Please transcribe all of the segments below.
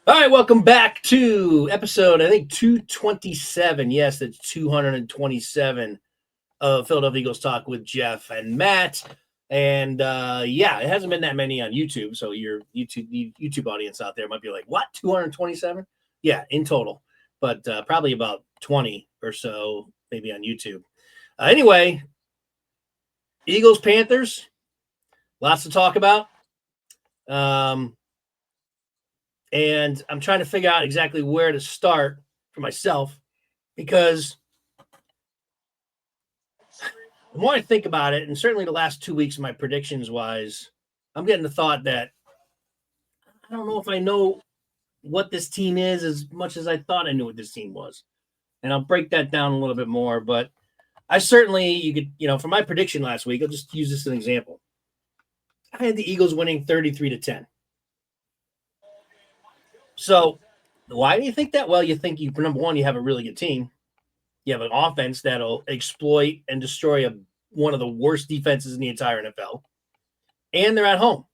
All right, welcome back to episode, I think, 227. Yes, that's 227 of Philadelphia Eagles Talk with Geoff and Matt. And yeah, it hasn't been that many on YouTube. So your YouTube audience out there might be like, what, 227? Yeah, in total. But probably about 20 or so, maybe on YouTube. Anyway, Eagles, Panthers, lots to talk about. And I'm trying to figure out exactly where to start for myself because the more I think about it, and certainly the last 2 weeks, my predictions wise, I'm getting the thought that I don't know if I know what this team is as much as I thought I knew what this team was. And I'll break that down a little bit more. But I certainly, you could, for my prediction last week, I'll just use this as an example. I had the Eagles winning 33-10. So why do you think that? Well, you think number one, you have a really good team. You have an offense that'll exploit and destroy one of the worst defenses in the entire NFL. And they're at home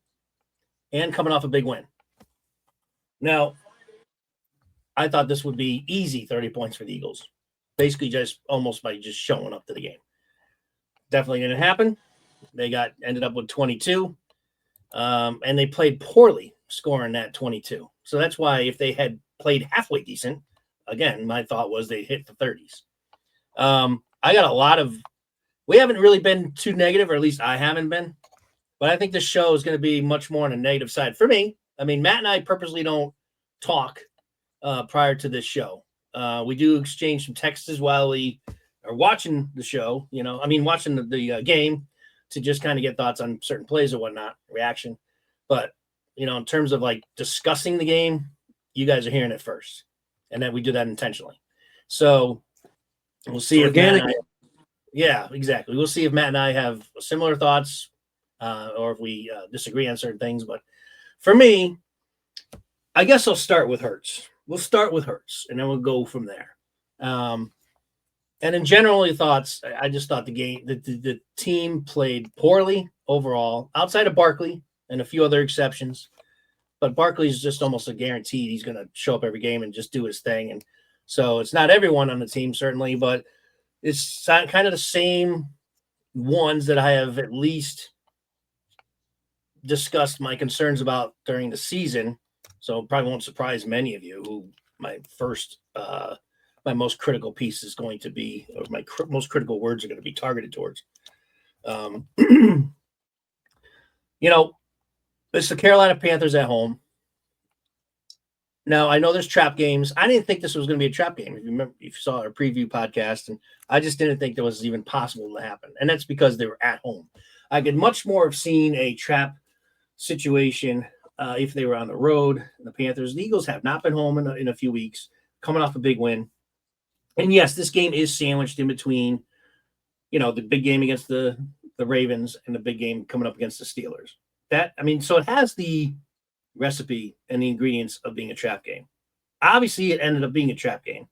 and coming off a big win. Now, I thought this would be easy 30 points for the Eagles. Basically, just almost by just showing up to the game. Definitely didn't happen. They ended up with 22. And they played poorly scoring that 22. So that's why if they had played halfway decent, again, my thought was they'd hit the 30s. I got a lot of – we haven't really been too negative, or at least I haven't been. But I think this show is going to be much more on the negative side for me. I mean, Matt and I purposely don't talk prior to this show. We do exchange some texts while we are watching the show, watching the game to just kind of get thoughts on certain plays or whatnot, reaction. But, in terms of like discussing the game, you guys are hearing it first. And then we do that intentionally. So we'll see if Matt and I, yeah, exactly. We'll see if Matt and I have similar thoughts or if we disagree on certain things. But for me, I guess I'll start with Hurts. We'll start with Hurts, and then we'll go from there. And in general thoughts, I just thought the team played poorly overall, outside of Barkley and a few other exceptions. But Barkley's just almost a guaranteed he's going to show up every game and just do his thing. And so it's not everyone on the team, certainly, but it's kind of the same ones that I have at least discussed my concerns about during the season. So it probably won't surprise many of you who my most critical piece is going to be, or my most critical words are going to be targeted towards. It's the Carolina Panthers at home. Now, I know there's trap games. I didn't think this was going to be a trap game. If you saw our preview podcast, and I just didn't think that was even possible to happen. And that's because they were at home. I could much more have seen a trap situation if they were on the road. The Panthers, the Eagles have not been home in a few weeks, coming off a big win. And yes, this game is sandwiched in between, the big game against the Ravens and the big game coming up against the Steelers. So it has the recipe and the ingredients of being a trap game. Obviously, it ended up being a trap game.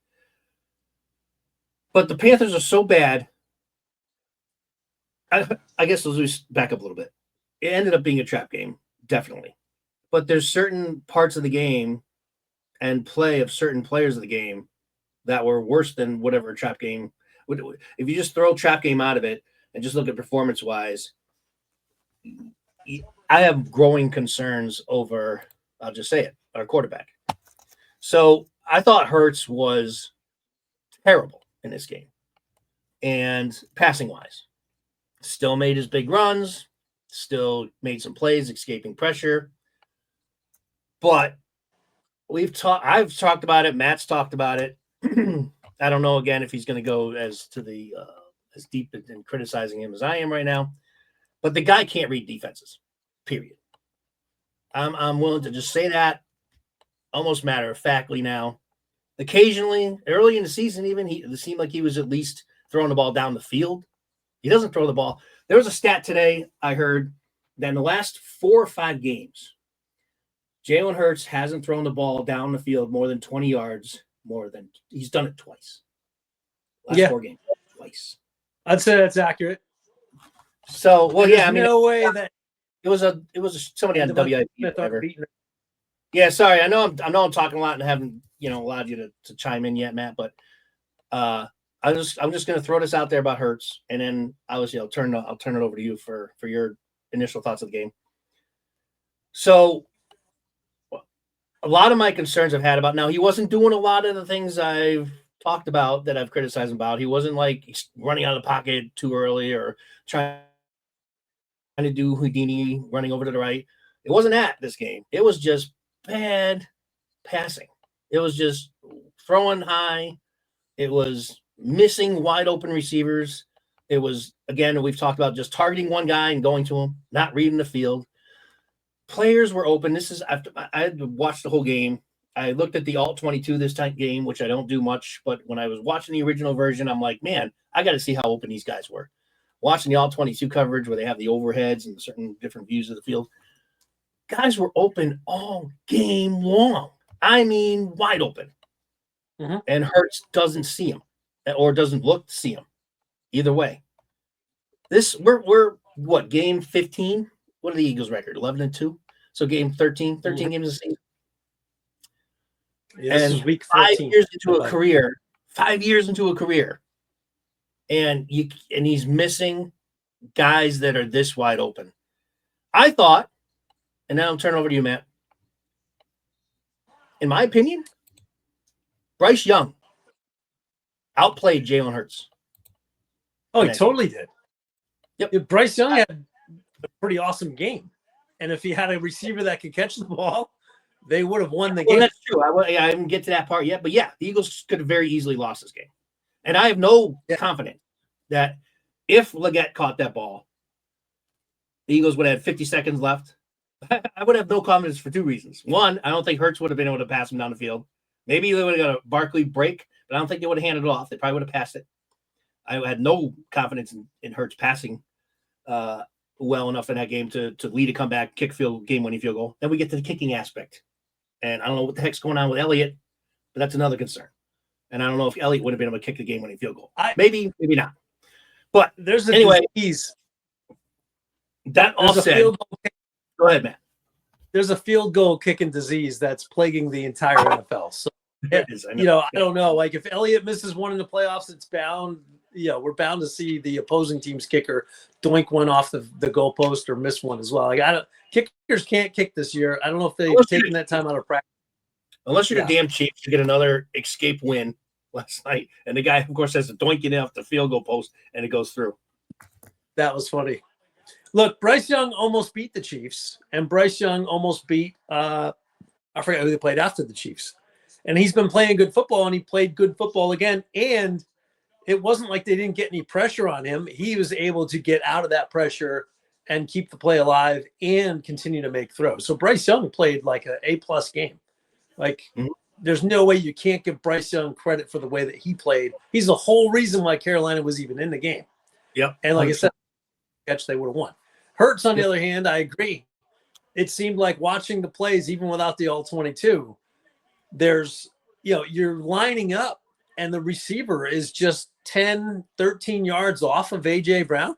But the Panthers are so bad. I guess let's just back up a little bit. It ended up being a trap game, definitely. But there's certain parts of the game and play of certain players of the game that were worse than whatever trap game. If you just throw trap game out of it and just look at performance-wise, I have growing concerns over, I'll just say it, our quarterback. So I thought Hurts was terrible in this game. And passing-wise, still made his big runs, still made some plays, escaping pressure. But I've talked about it. Matt's talked about it. I don't know, again, if he's going to go as deep in criticizing him as I am right now. But the guy can't read defenses, period. I'm willing to just say that almost matter-of-factly now. Occasionally, early in the season even, it seemed like he was at least throwing the ball down the field. He doesn't throw the ball. There was a stat today I heard that in the last 4 or 5 games, Jalen Hurts hasn't thrown the ball down the field more than 20 yards. He's done it twice. Last 4 games, twice. I'd say that's accurate. So, well, There's no way that it was somebody on WIP. Yeah, sorry. I know I'm talking a lot and haven't allowed you to chime in yet, Matt. But I'm just going to throw this out there about Hurts, and then I'll turn it over to you for your initial thoughts of the game. So a lot of my concerns I've had about now he wasn't doing a lot of the things I've talked about that I've criticized him about. He wasn't like running out of the pocket too early or trying to do Houdini running over to the right. It wasn't that this game. It was just bad passing. It was just throwing high. It was missing wide open receivers. It was, again, we've talked about just targeting one guy and going to him, not reading the field. Players were open. This is after I had watched the whole game. I looked at the alt 22 this time game, which I don't do much, but when I was watching the original version, I'm like, man, I got to see how open these guys were. Watching the alt 22 coverage where they have the overheads and certain different views of the field, guys were open all game long. I mean, wide open. Mm-hmm. And Hurts doesn't see him or doesn't look to see him. Either way. We're what, game 15? What are the Eagles' record? 11-2. So game 13 games a season. Yeah, this is week 14. 5 years into a career. 5 years into a career. And he's missing guys that are this wide open. I thought, and now I'll turn it over to you, Matt. In my opinion, Bryce Young outplayed Jalen Hurts. Oh, he totally did. Yep. Bryce Young had a pretty awesome game. And if he had a receiver that could catch the ball, they would have won the game. That's true. I didn't get to that part yet. But yeah, the Eagles could have very easily lost this game. And I have no confidence that if Leggett caught that ball, the Eagles would have 50 seconds left. I would have no confidence for two reasons. One, I don't think Hurts would have been able to pass him down the field. Maybe they would have got a Barkley break, but I don't think they would have handed it off. They probably would have passed it. I had no confidence in Hurts passing well enough in that game to lead a comeback, game-winning field goal. Then we get to the kicking aspect. And I don't know what the heck's going on with Elliott, but that's another concern. And I don't know if Elliott would have been able to kick the game-winning field goal. Maybe not. But there's anyway, disease. That all said, go ahead, man. There's a field goal kicking disease that's plaguing the entire NFL. So, I don't know. Like if Elliott misses one in the playoffs, it's bound. We're bound to see the opposing team's kicker doink one off the goalpost or miss one as well. Like kickers can't kick this year. I don't know if they've taken that time out of practice. Unless you're the damn Chiefs, you get another escape win last night, and the guy, of course, has to doink it off the field goal post, and it goes through. That was funny. Look, Bryce Young almost beat the Chiefs, and Bryce Young almost beat I forget who they played after the Chiefs. And he's been playing good football, and he played good football again. And it wasn't like they didn't get any pressure on him. He was able to get out of that pressure and keep the play alive and continue to make throws. So Bryce Young played like an A-plus game. Like, there's no way you can't give Bryce Young credit for the way that he played. He's the whole reason why Carolina was even in the game. Yep. And like I said, they would have won. Hurts, on the other hand, I agree. It seemed like watching the plays, even without the all-22, there's, you're lining up and the receiver is just 10, 13 yards off of A.J. Brown.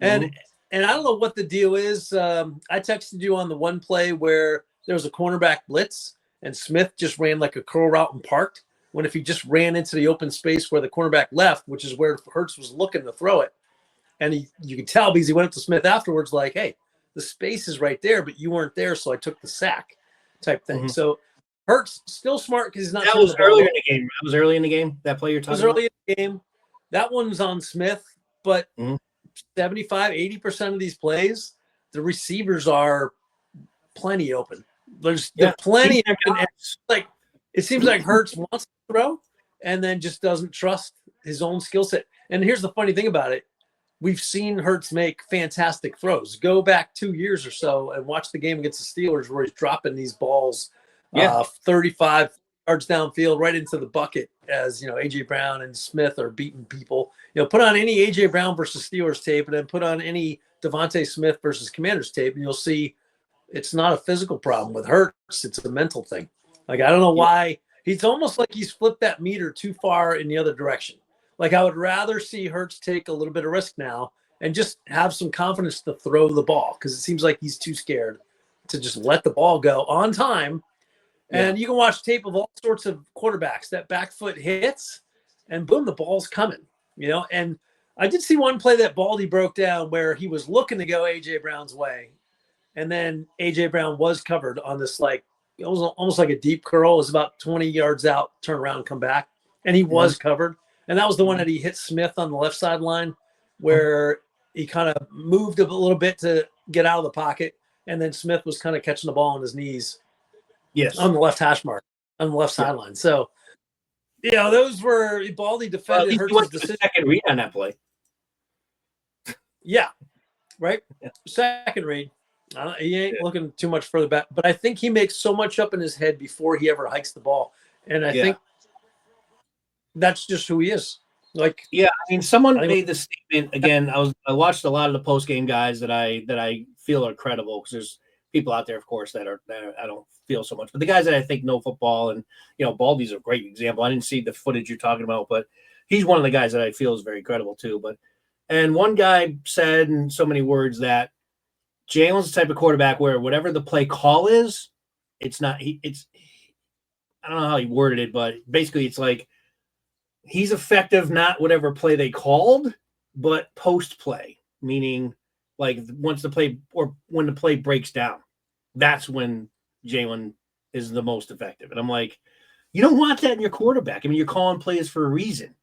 And I don't know what the deal is. I texted you on the one play where there was a cornerback blitz and Smith just ran like a curl route and parked, when if he just ran into the open space where the cornerback left, which is where Hurts was looking to throw it. And you could tell because he went up to Smith afterwards like, hey, the space is right there, but you weren't there, so I took the sack type thing. So Hurts still smart because he's not. That was earlier in the game. That was early in the game, that play you're talking about? Early in the game. That one's on Smith, but 75, 80% of these plays, the receivers are plenty open. There's plenty open. Like, it seems like Hurts wants to throw and then just doesn't trust his own skill set. And here's the funny thing about it. We've seen Hurts make fantastic throws. Go back 2 years or so and watch the game against the Steelers where he's dropping these balls 35 yards downfield right into the bucket as, A.J. Brown and Smith are beating people. Put on any A.J. Brown versus Steelers tape and then put on any Devontae Smith versus Commanders tape, and you'll see it's not a physical problem with Hurts. It's a mental thing. Like, I don't know why. It's almost like he's flipped that meter too far in the other direction. Like, I would rather see Hurts take a little bit of risk now and just have some confidence to throw the ball, because it seems like he's too scared to just let the ball go on time And you can watch tape of all sorts of quarterbacks that back foot hits and boom, the ball's coming, And I did see one play that Baldy broke down where he was looking to go A.J. Brown's way. And then A.J. Brown was covered on this, it was almost like a deep curl. It was about 20 yards out, turn around, come back. And he was covered. And that was the one that he hit Smith on the left sideline where he kind of moved a little bit to get out of the pocket. And then Smith was kind of catching the ball on his knees. Yes. On the left hash mark, on the left sideline. So, those were Baldy defended Hurts's decision. Second read on that play. Yeah, right. Yeah. Second read. He ain't looking too much further back, but I think he makes so much up in his head before he ever hikes the ball, and I think that's just who he is. Someone made the statement again. I watched a lot of the post game guys that I feel are credible because there's people out there, of course, that I don't feel so much, but the guys that I think know football, and Baldy's a great example. I didn't see the footage you're talking about, but he's one of the guys that I feel is very credible too. And one guy said in so many words that Jalen's the type of quarterback where whatever the play call is, it's not. I don't know how he worded it, but basically it's like he's effective not whatever play they called, but post play, meaning like once the play or when the play breaks down, that's when Jalen is the most effective. And I'm like, you don't want that in your quarterback. I mean, you're calling plays for a reason.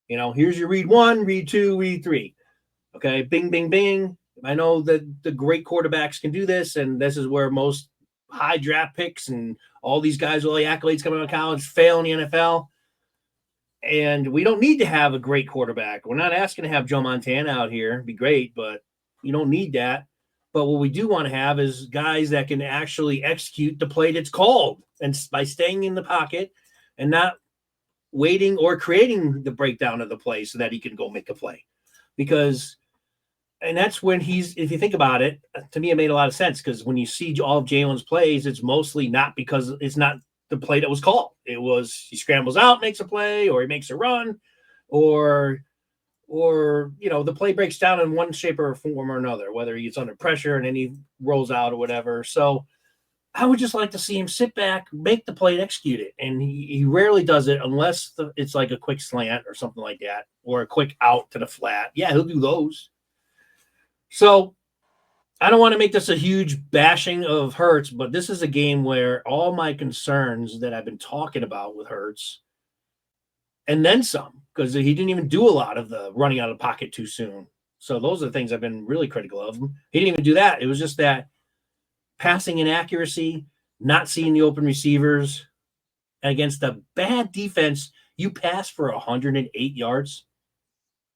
Here's your read 1, read 2, read 3. Okay, bing, bing, bing. I know that the great quarterbacks can do this, and this is where most high draft picks and all these guys with all the accolades coming out of college fail in the NFL. And we don't need to have a great quarterback. We're not asking to have Joe Montana out here. It'd be great, but you don't need that. But what we do want to have is guys that can actually execute the play that's called, and by staying in the pocket and not waiting or creating the breakdown of the play so that he can go make a play. And that's when if you think about it, to me, it made a lot of sense because when you see all of Jalen's plays, it's mostly not because it's not the play that was called. It was he scrambles out, makes a play, or he makes a run, or the play breaks down in one shape or form or another, whether he gets under pressure and then he rolls out or whatever. So I would just like to see him sit back, make the play, and execute it. And he rarely does it unless it's like a quick slant or something like that, or a quick out to the flat. Yeah, he'll do those. So I don't want to make this a huge bashing of Hurts, but this is a game where all my concerns that I've been talking about with Hurts, and then some, because he didn't even do a lot of the running out of the pocket too soon. So those are the things I've been really critical of him. He didn't even do that. It was just that passing inaccuracy, not seeing the open receivers, and against a bad defense, you pass for 108 yards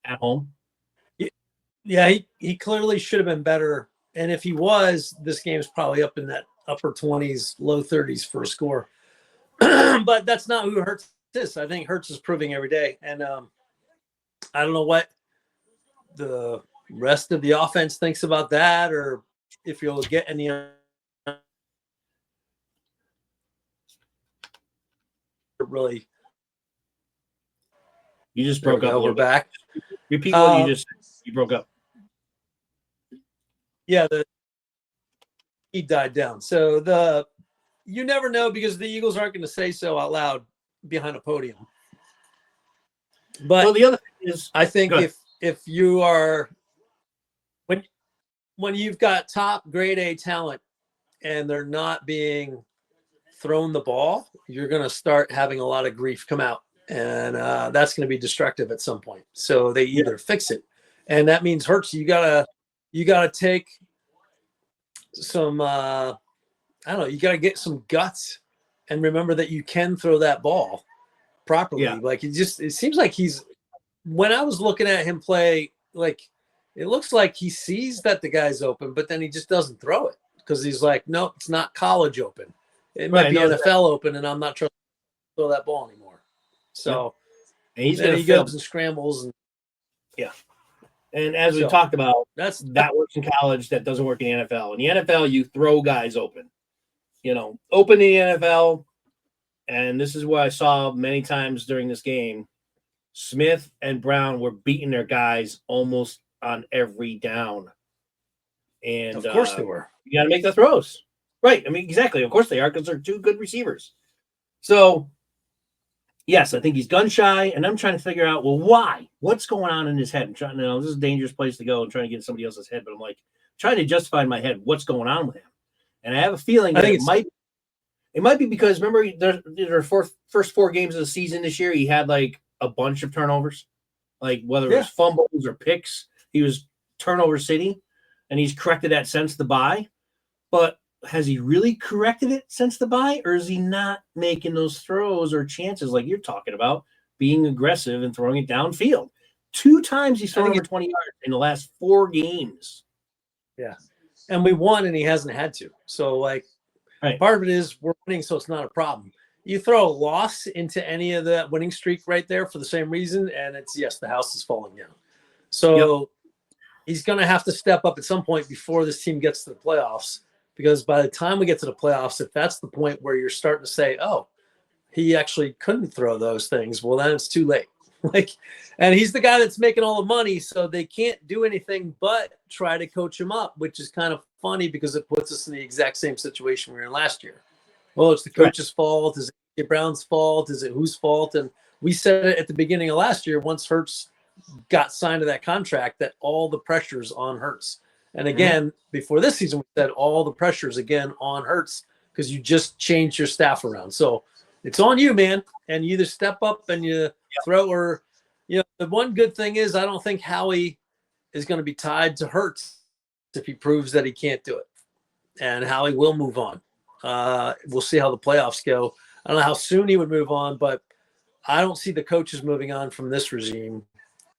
at home. Yeah, he clearly should have been better. And if he was, this game's probably up in that upper 20s, low 30s for a score. But that's not who Hurts is. I think Hurts is proving every day. And I don't know what the rest of the offense thinks about that, or if you'll get any really. You just broke up. We're back. Repeat what you broke up. Yeah, he died down. So you never know because the Eagles aren't going to say so out loud behind a podium. But the other thing is, I think if you are when you've got top grade A talent and they're not being thrown the ball, you're going to start having a lot of grief come out, and that's going to be destructive at some point. So they either fix it, and that means Hurts. You gotta take some. I don't know. You gotta get some guts, and remember that you can throw that ball properly. Yeah. Like it seems like when I was looking at him play, like it looks like he sees that the guy's open, but then he just doesn't throw it because he's like, no, it's not college open. It might be NFL open, and I'm not trying to throw that ball anymore. So and he goes and scrambles. And as we talked about, that works in college. That doesn't work in the NFL. In the NFL, you throw guys open. Open in the NFL, and this is what I saw many times during this game. Smith and Brown were beating their guys almost on every down. And of course they were. You got to make the throws. Right. I mean, exactly. Of course they are, because they're two good receivers. So, yes, I think he's gun shy, and I'm trying to figure out, well, why? What's going on in his head? I'm trying to know, this is a dangerous place to go and trying to get in somebody else's head, but I'm like trying to justify in my head what's going on with him. And I have a feeling that it might be because, remember, their first 4 games of the season this year, he had like a bunch of turnovers, like whether it was fumbles or picks, he was turnover city, and he's corrected that since the bye. But has he really corrected it since the bye, or is he not making those throws or chances like you're talking about, being aggressive and throwing it downfield? 2 times he's thrown over 20 yards in the last 4 games. Yeah. And we won, and he hasn't had to. So, like, part of it is we're winning, so it's not a problem. You throw a loss into any of that winning streak right there for the same reason, and it's, yes, the house is falling down. So he's going to have to step up at some point before this team gets to the playoffs, because by the time we get to the playoffs, if that's the point where you're starting to say, oh, he actually couldn't throw those things, well, then it's too late. And he's the guy that's making all the money, so they can't do anything but try to coach him up, which is kind of funny because it puts us in the exact same situation we were in last year. Well, it's the coach's fault. Is it Brown's fault? Is it whose fault? And we said it at the beginning of last year, once Hurts got signed to that contract, that all the pressure's on Hurts. And again, before this season, we said all the pressure's again on Hurts because you just changed your staff around. So it's on you, man. And you either step up and you throw, or, the one good thing is I don't think Howie is going to be tied to Hurts if he proves that he can't do it. And Howie will move on. We'll see how the playoffs go. I don't know how soon he would move on, but I don't see the coaches moving on from this regime.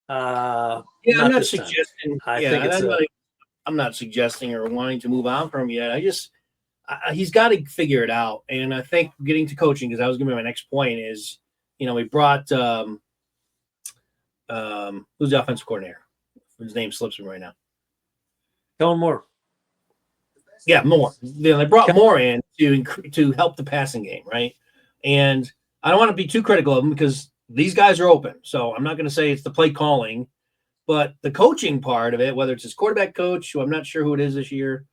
I'm not suggesting. I'm not suggesting or wanting to move on from him yet. He's got to figure it out. And I think getting to coaching, because that was going to be my next point, is, we brought who's the offensive coordinator? His name slips me right now. Kellen Moore. Yeah, Moore. They brought Moore in to help the passing game, right? And I don't want to be too critical of him because these guys are open. So I'm not going to say it's the play calling, but the coaching part of it, whether it's his quarterback coach, who I'm not sure who it is this year,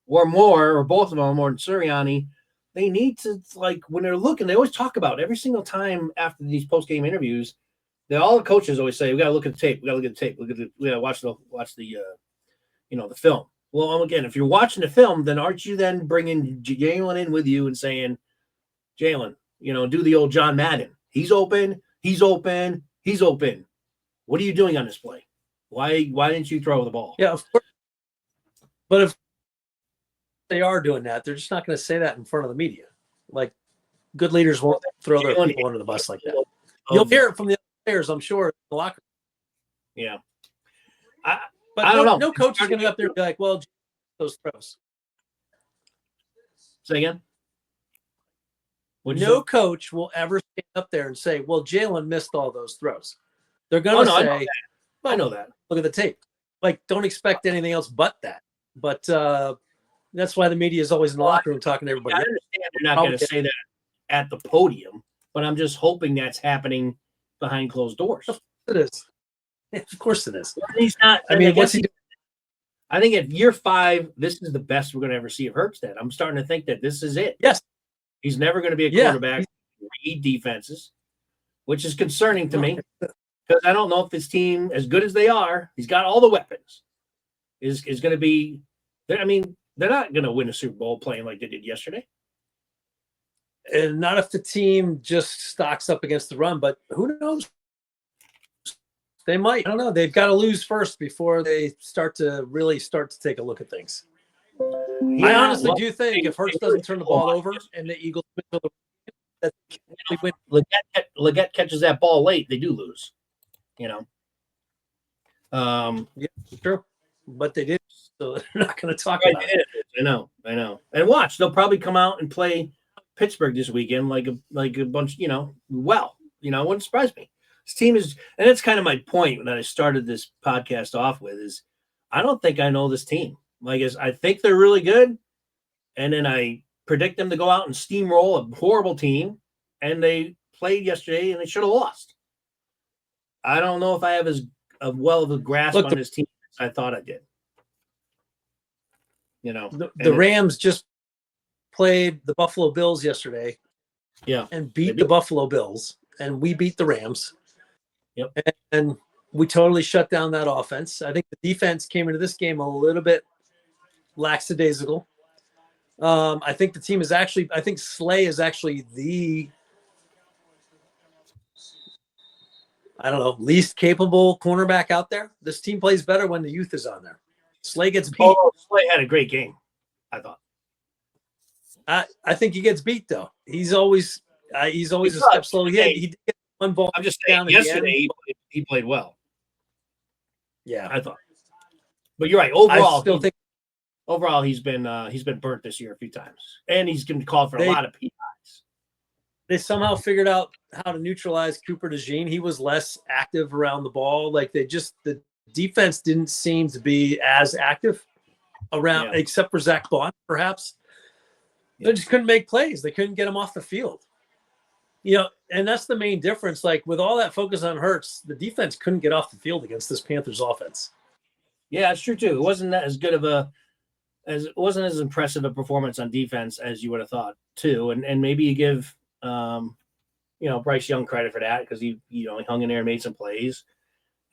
or Moore, or both of them, or Sirianni, they need to, like, when they're looking, they always talk about every single time after these post-game interviews, all the coaches always say, we got to look at the tape. We got to look at the tape. We got to watch the the film. Well, again, if you're watching the film, then aren't you then bringing Jalen in with you and saying, Jalen, do the old John Madden. He's open. He's open. He's open. What are you doing on this play? Why didn't you throw the ball? Yeah, of course. But if they are doing that, they're just not going to say that in front of the media. Like, good leaders won't throw their people under the bus like that. You'll hear it from the other players, I'm sure, in the locker room. Yeah. But I don't know. No coach is going to go up there and be like, well, those throws. Say again? No coach will ever stand up there and say, well, Jalen missed all those throws. They're going to say, I know that. Look at the tape. Like, don't expect anything else but that. But that's why the media is always in the locker room talking to everybody. I understand they're not going to say that at the podium, but I'm just hoping that's happening behind closed doors. It is. Of course it is. He's not. I mean, what's he doing? I think at year 5, this is the best we're going to ever see of Hurts. That I'm starting to think that this is it. Yes. He's never going to be a quarterback who read defenses, which is concerning to me because I don't know if this team, as good as they are, he's got all the weapons, is going to be. I mean, they're not going to win a Super Bowl playing like they did yesterday. And not if the team just stocks up against the run, but who knows? They might. I don't know. They've got to lose first before they start to take a look at things. Yeah, I honestly do think if Hurts doesn't turn the ball over and the Eagles win, Leggett catches that ball late, they do lose. Yeah, true. But they did, so they're not going to talk about it. I know. And watch, they'll probably come out and play Pittsburgh this weekend like a bunch, well, it wouldn't surprise me. This team is, and that's kind of my point that I started this podcast off with, is I don't think I know this team. I think they're really good, and then I predict them to go out and steamroll a horrible team, and they played yesterday and they should have lost. I don't know if I have as well of a grasp on this team as I thought I did. The Rams just played the Buffalo Bills yesterday. Yeah. And beat the Buffalo Bills, and we beat the Rams. Yep. And we totally shut down that offense. I think the defense came into this game a little bit lackadaisical. I think the team is actually, I think Slay is actually the, I don't know, least capable cornerback out there. This team plays better when the youth is on there. Slay gets beat. Oh, Slay had a great game, I thought. I think he gets beat though. He's always a step slow. He did get one ball. I'm just saying, yesterday he played well. Yeah, I thought. But you're right. Overall, I still think he's been burnt this year a few times, and he's going to call for a lot of PIs. They somehow figured out how to neutralize Cooper DeJean. He was less active around the ball. Like the defense didn't seem to be as active around, except for Zach Bond, perhaps. They just couldn't make plays. They couldn't get him off the field. And that's the main difference. Like with all that focus on Hurts, the defense couldn't get off the field against this Panthers offense. Yeah, it's true too. It wasn't as good of it wasn't as impressive a performance on defense as you would have thought too. And maybe you give Bryce Young credit for that because he hung in there and made some plays.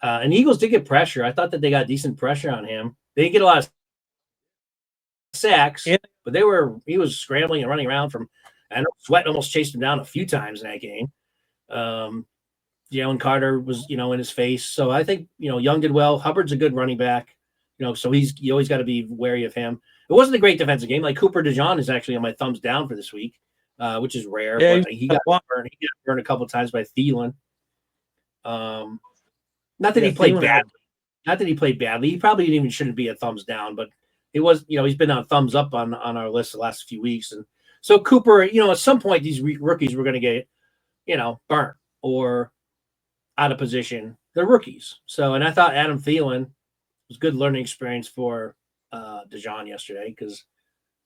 And the Eagles did get pressure. I thought that they got decent pressure on him. They didn't get a lot of sacks, but he was scrambling and running around I know Sweat almost chased him down a few times in that game. Jalen Carter was, in his face. So I think, Young did well. Hubbard's a good running back, so you always got to be wary of him. It wasn't a great defensive game. Like Cooper DeJean is actually on my thumbs down for this week, which is rare. Yeah, but he got burned. He got burned a couple of times by Thielen. Not that he played badly. Not that he played badly. He probably even shouldn't be a thumbs down, but it was, he's been on thumbs up on our list the last few weeks. And so Cooper, at some point these rookies were going to get, burnt or out of position. They're rookies. So, and I thought Adam Thielen was a good learning experience for DeJean yesterday because,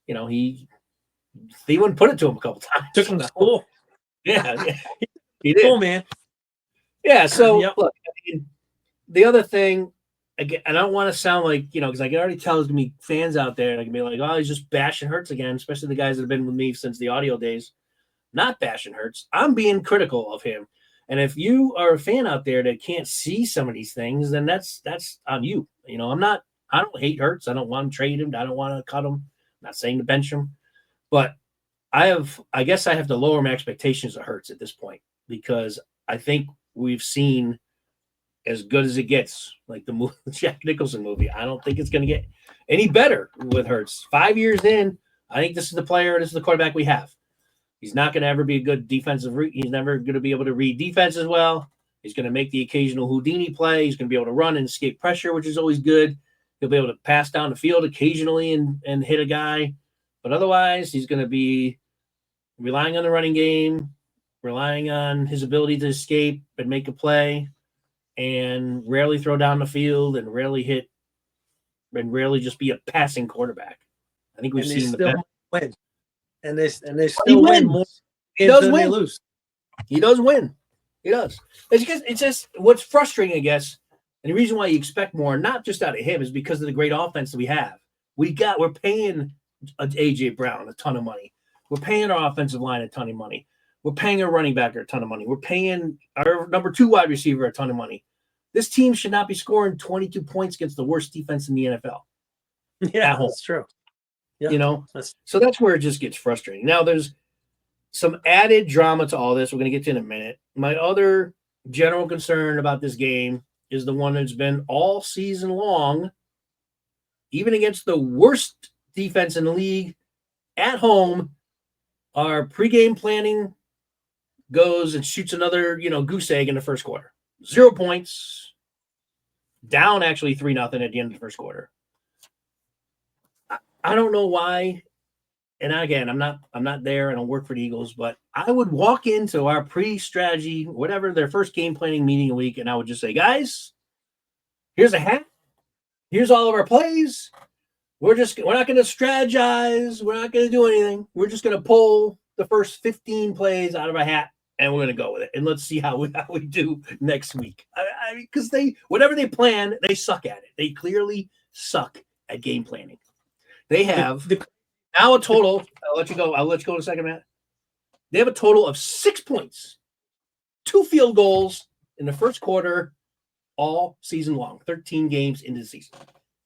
Thielen put it to him a couple times. Took him to school. Yeah. He did. Cool, man. Yeah. So look, the other thing, again, and I don't want to sound like, because I can already tell there's going to be fans out there and I can be like, oh, he's just bashing Hurts again, especially the guys that have been with me since the audio days. Not bashing Hurts. I'm being critical of him. And if you are a fan out there that can't see some of these things, then that's on you. I don't hate Hurts. I don't want to trade him. I don't want to cut him. I'm not saying to bench him. But I guess I have to lower my expectations of Hurts at this point because I think we've seen as good as it gets, like the Jack Nicholson movie. I don't think it's going to get any better with Hurts. 5 years in, I think this is the quarterback we have. He's not going to ever be a good defensive. He's never going to be able to read defense as well. He's going to make the occasional Houdini play. He's going to be able to run and escape pressure, which is always good. He'll be able to pass down the field occasionally and hit a guy. But otherwise, he's going to be relying on the running game, relying on his ability to escape and make a play, and rarely throw down the field and rarely hit and rarely just be a passing quarterback. I think we've seen the best. Win. And they still win more than they lose. He does win. He does. It's just what's frustrating, I guess, and the reason why you expect more, not just out of him, is because of the great offense that we have. We're paying AJ Brown a ton of money. We're paying our offensive line a ton of money. We're paying our running back a ton of money. We're paying our number 2 wide receiver a ton of money. This team should not be scoring 22 points against the worst defense in the NFL. Yeah, that's true. Yeah, so that's where it just gets frustrating. Now, there's some added drama to all this. We're going to get to in a minute. My other general concern about this game is the one that's been all season long, even against the worst defense in the league at home. Our pregame planning goes and shoots another, goose egg in the first quarter. 0 points, down actually 3-0 at the end of the first quarter. I don't know why. And again, I'm not there. I don't work for the Eagles, but I would walk into our pre-strategy, whatever, their first game planning meeting a week, and I would just say, guys, here's a hat. Here's all of our plays. We're not going to strategize. We're not going to do anything. We're just going to pull the first 15 plays out of a hat, and we're going to go with it. And let's see how we do next week. Because whatever they plan, they suck at it. They clearly suck at game planning. They have Now a total. I'll let you go. I'll let you go in a second, Matt. They have a total of 6 points, 2 field goals in the first quarter, all season long. 13 games into the season.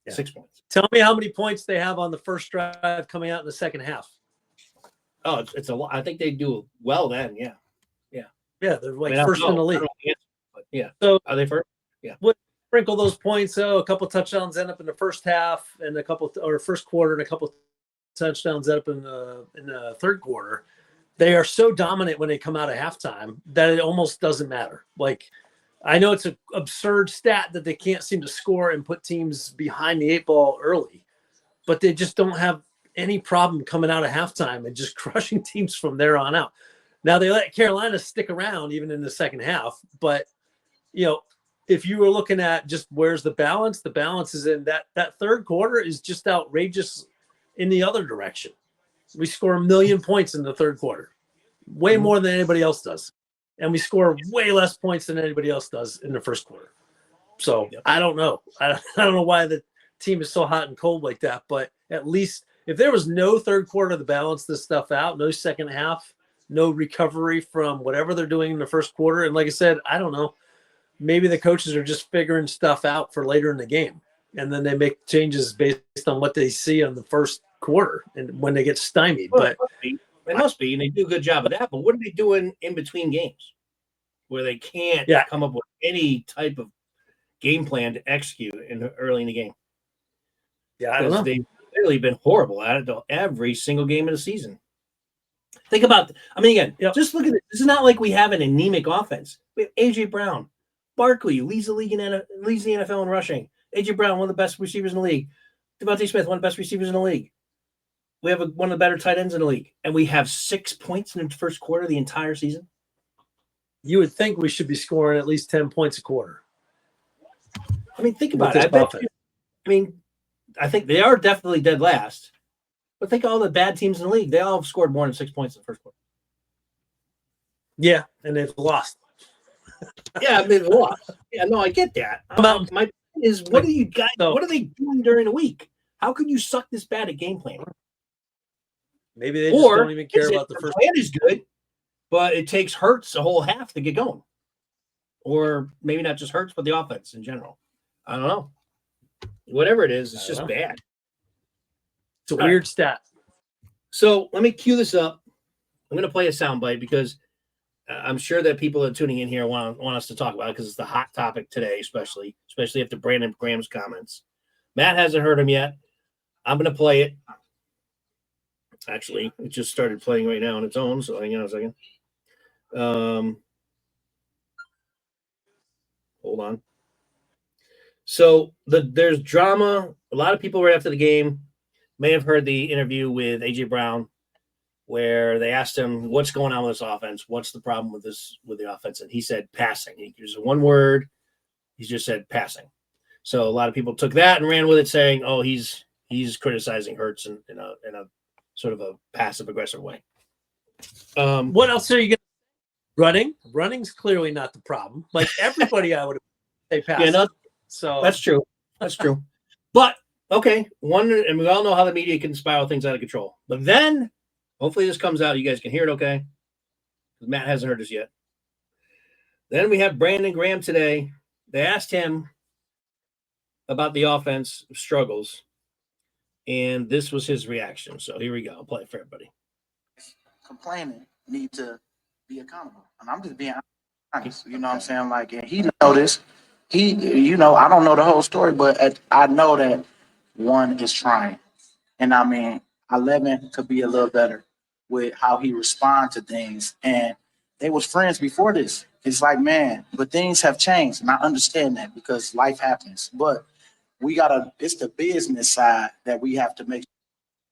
Yeah. 6 points. Tell me how many points they have on the first drive coming out in the second half. Oh, it's a lot. I think they do well then. Yeah. Yeah, they're like first in the league. Yeah. So are they first? Yeah. Sprinkle those points. So a couple touchdowns end up in the first half, and first quarter, and a couple touchdowns end up in the third quarter. They are so dominant when they come out of halftime that it almost doesn't matter. Like, I know it's an absurd stat that they can't seem to score and put teams behind the 8 ball early, but they just don't have any problem coming out of halftime and just crushing teams from there on out. Now, they let Carolina stick around even in the second half, but, if you were looking at just where's the balance is in that third quarter is just outrageous in the other direction. We score 1 million points in the third quarter, way more than anybody else does. And we score way less points than anybody else does in the first quarter. So I don't know. I don't know why the team is so hot and cold like that, but at least if there was no third quarter to balance this stuff out, no second half, no recovery from whatever they're doing in the first quarter. And like I said, I don't know, maybe the coaches are just figuring stuff out for later in the game. And then they make changes based on what they see on the first quarter and when they get stymied. But it must be, and they do a good job of that. But what are they doing in between games where they can't come up with any type of game plan to execute early in the game? Yeah, I don't know. They've really been horrible at it every single game of the season. Think about, just look at it. This is not like we have an anemic offense. We have A.J. Brown. Barkley leads the NFL in rushing. A.J. Brown, one of the best receivers in the league. Devontae Smith, one of the best receivers in the league. We have one of the better tight ends in the league. And we have 6 points in the first quarter of the entire season. You would think we should be scoring at least 10 points a quarter. Think about it. I think they are definitely dead last. But think of all the bad teams in the league. They all have scored more than 6 points in the first quarter. Yeah, and they've lost. They've lost. Yeah, no, I get that. My point is, what are you guys? What are they doing during the week? How could you suck this bad at game planning? Maybe they just don't even care about the first. Plan is good, but it takes Hurts a whole half to get going, or maybe not just Hurts, but the offense in general. I don't know. Whatever it is, it's just bad. It's a weird stat. So let me cue this up. I'm going to play a soundbite because I'm sure that people that are tuning in here want us to talk about it because it's the hot topic today, especially after Brandon Graham's comments. Matt hasn't heard him yet. I'm going to play it. Actually, it just started playing right now on its own, so hang on a second. Hold on. So there's drama. A lot of people right after the game may have heard the interview with A.J. Brown where they asked him, what's going on with this offense? What's the problem with the offense? And he said passing. He used one word. He just said passing. So a lot of people took that and ran with it saying, oh, he's criticizing Hurts in a sort of a passive-aggressive way. What else are you going to running? Running's clearly not the problem. Like everybody I would say passing. So that's true. That's true. But okay, and we all know how the media can spiral things out of control. But then, hopefully this comes out. You guys can hear it okay. Matt hasn't heard this yet. Then we have Brandon Graham today. They asked him about the offense struggles, and this was his reaction. So here we go. I'll play it for everybody. Complaining need to be accountable. And I'm just being honest. You know what I'm saying? Like, and he noticed. I don't know the whole story, but I know that one is trying. And 11 could be a little better with how he responds to things. And they was friends before this. It's like, man, but things have changed. And I understand that because life happens. But it's the business side that we have to make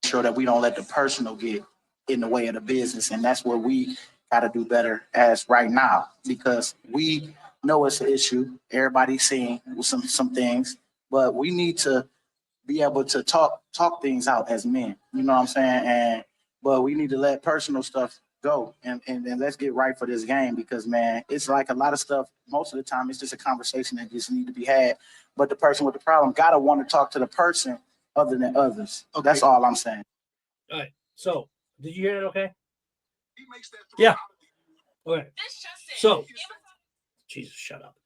sure that we don't let the personal get in the way of the business. And that's where we got to do better as right now, because we know it's an issue. Everybody's seeing some things, but we need to be able to talk things out as men. You know what I'm saying? But we need to let personal stuff go and let's get right for this game, because man, it's like a lot of stuff. Most of the time, it's just a conversation that just need to be had. But the person with the problem gotta want to talk to the person other than others. Okay. That's all I'm saying. All right. So, did you hear that? Okay. Yeah. Okay. So, Jesus, shut up.